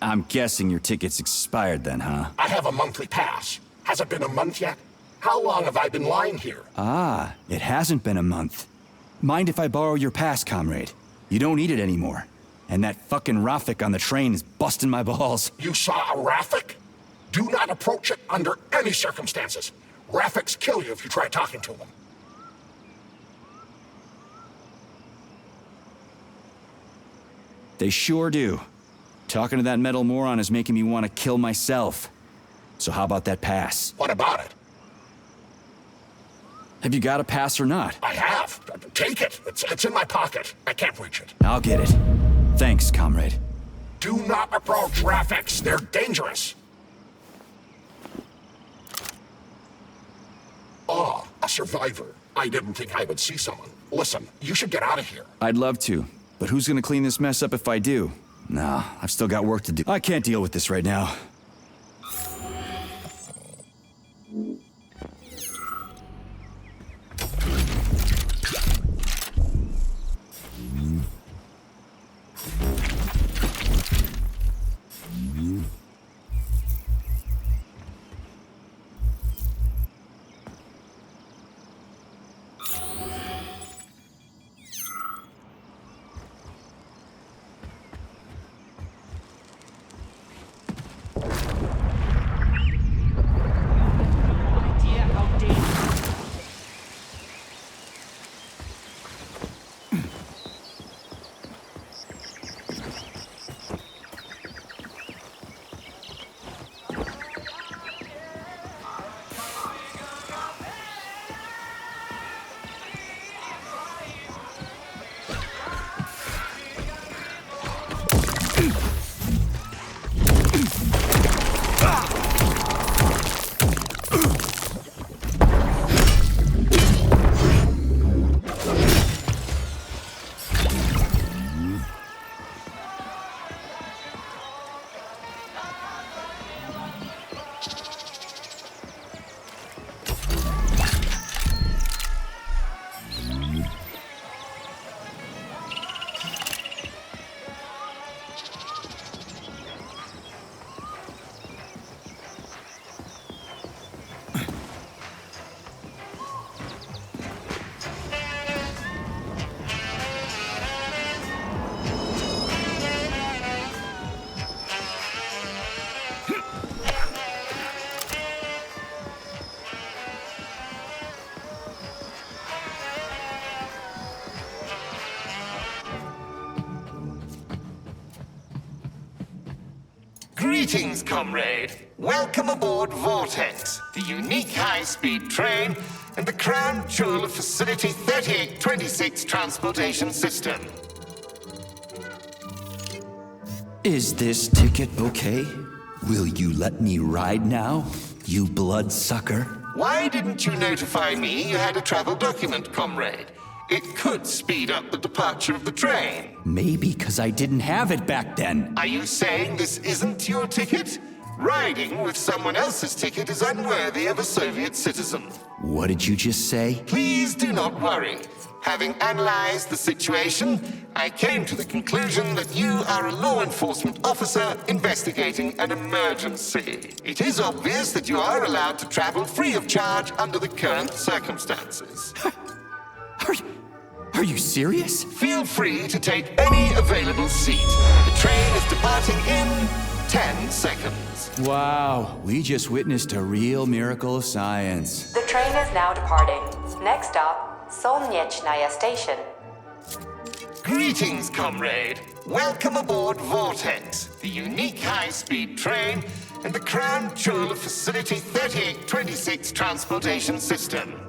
I'm guessing your ticket's expired then, huh? I have a monthly pass. Has it been a month yet? How long have I been lying here? Ah, it hasn't been a month. Mind if I borrow your pass, comrade? You don't need it anymore. And that fucking Rafik on the train is busting my balls. You saw a Rafik? Do not approach it under any circumstances. Rafiks kill you if you try talking to them. They sure do. Talking to that metal moron is making me want to kill myself. So how about that pass? What about it? Have you got a pass or not? I have. Take it. It's in my pocket. I can't reach it. I'll get it. Thanks, comrade. Do not approach Rafiks. They're dangerous. Ah, a survivor. I didn't think I would see someone. Listen, you should get out of here. I'd love to, but who's gonna clean this mess up if I do? Nah, I've still got work to do. I can't deal with this right now. Greetings, comrade. Welcome aboard Vortex, the unique high-speed train and the crown jewel of Facility 3826 Transportation System. Is this ticket okay? Will you let me ride now, you bloodsucker? Why didn't you notify me you had a travel document, comrade? It could speed up the departure of the train. Maybe because I didn't have it back then. Are you saying this isn't your ticket? Riding with someone else's ticket is unworthy of a Soviet citizen. What did you just say? Please do not worry. Having analyzed the situation, I came to the conclusion that you are a law enforcement officer investigating an emergency. It is obvious that you are allowed to travel free of charge under the current circumstances. Are you serious? Feel free to take any available seat. The train is departing in 10 seconds. Wow, we just witnessed a real miracle of science. The train is now departing. Next stop, Solnechnaya Station. Greetings, comrade. Welcome aboard Vortex, the unique high-speed train and the crown jewel of Facility 3826 Transportation System.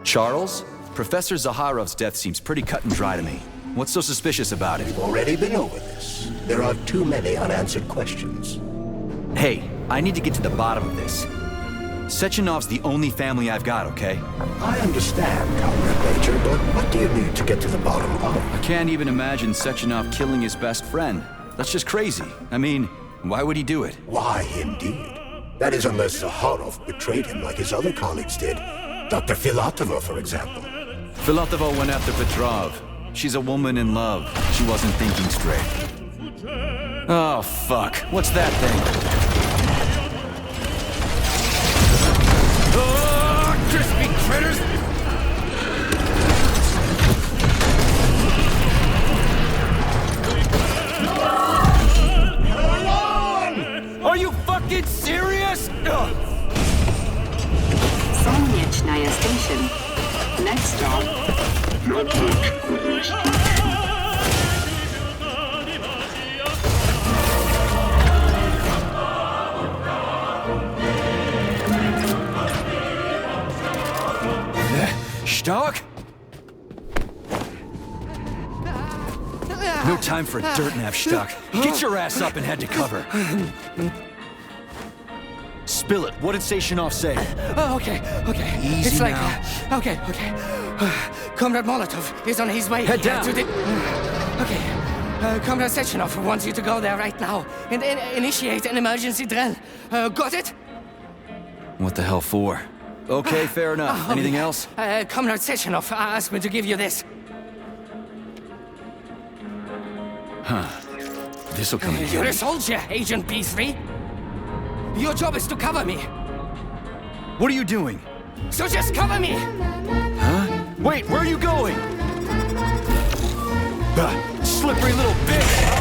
Charles? Professor Zaharov's death seems pretty cut and dry to me. What's so suspicious about it? We've already been over this. There are too many unanswered questions. Hey, I need to get to the bottom of this. Sechenov's the only family I've got, okay? I understand, Comrade Major, but what do you need to get to the bottom of? I can't even imagine Sechenov killing his best friend. That's just crazy. I mean, why would he do it? Why, indeed. That is unless Zaharov betrayed him like his other colleagues did. Dr. Filatova, for example. Filatova went after Petrov. She's a woman in love. She wasn't thinking straight. Oh, fuck. What's that thing? Oh, crispy critters! Are you fucking serious? Солнечная station. Next stop, Stark? No time for dirt nap, Stark. Get your ass up and head to cover. Spill it. What did Sechenov say? Oh, okay. Easy It's like, now. Okay. Comrade Molotov is on his way. Head down. To the... Okay. Comrade Sechenov wants you to go there right now and initiate an emergency drill. Got it? What the hell for? Okay, fair enough. Anything else? Comrade Sechenov asked me to give you this. Huh. This'll come in You're handy. a soldier, Agent B3. Your job is to cover me. What are you doing? So just cover me! Huh? Wait, where are you going? Slippery little bitch!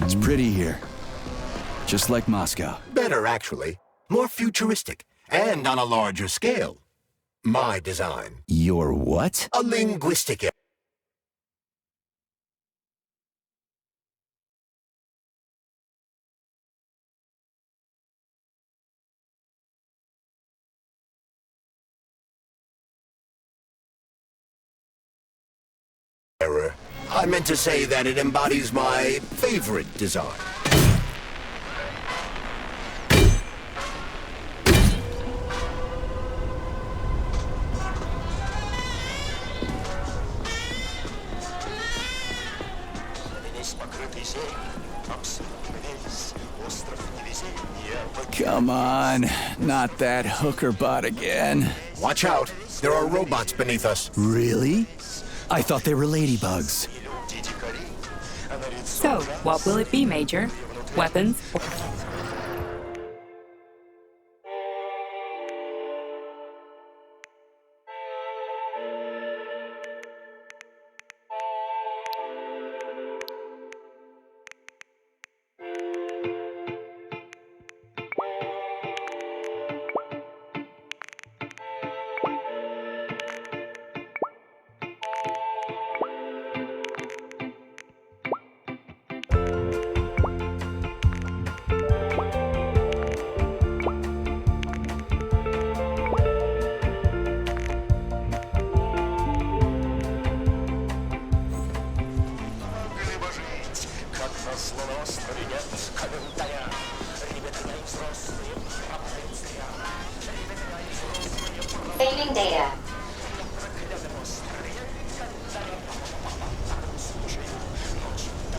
It's pretty here. Just like Moscow. Better, actually. More futuristic, and on a larger scale. My design. Your what? A linguistic error. I meant to say that it embodies my favorite design. Come on, not that hooker bot again. Watch out, there are robots beneath us. Really? I thought they were ladybugs. So, what will it be, Major? Weapons?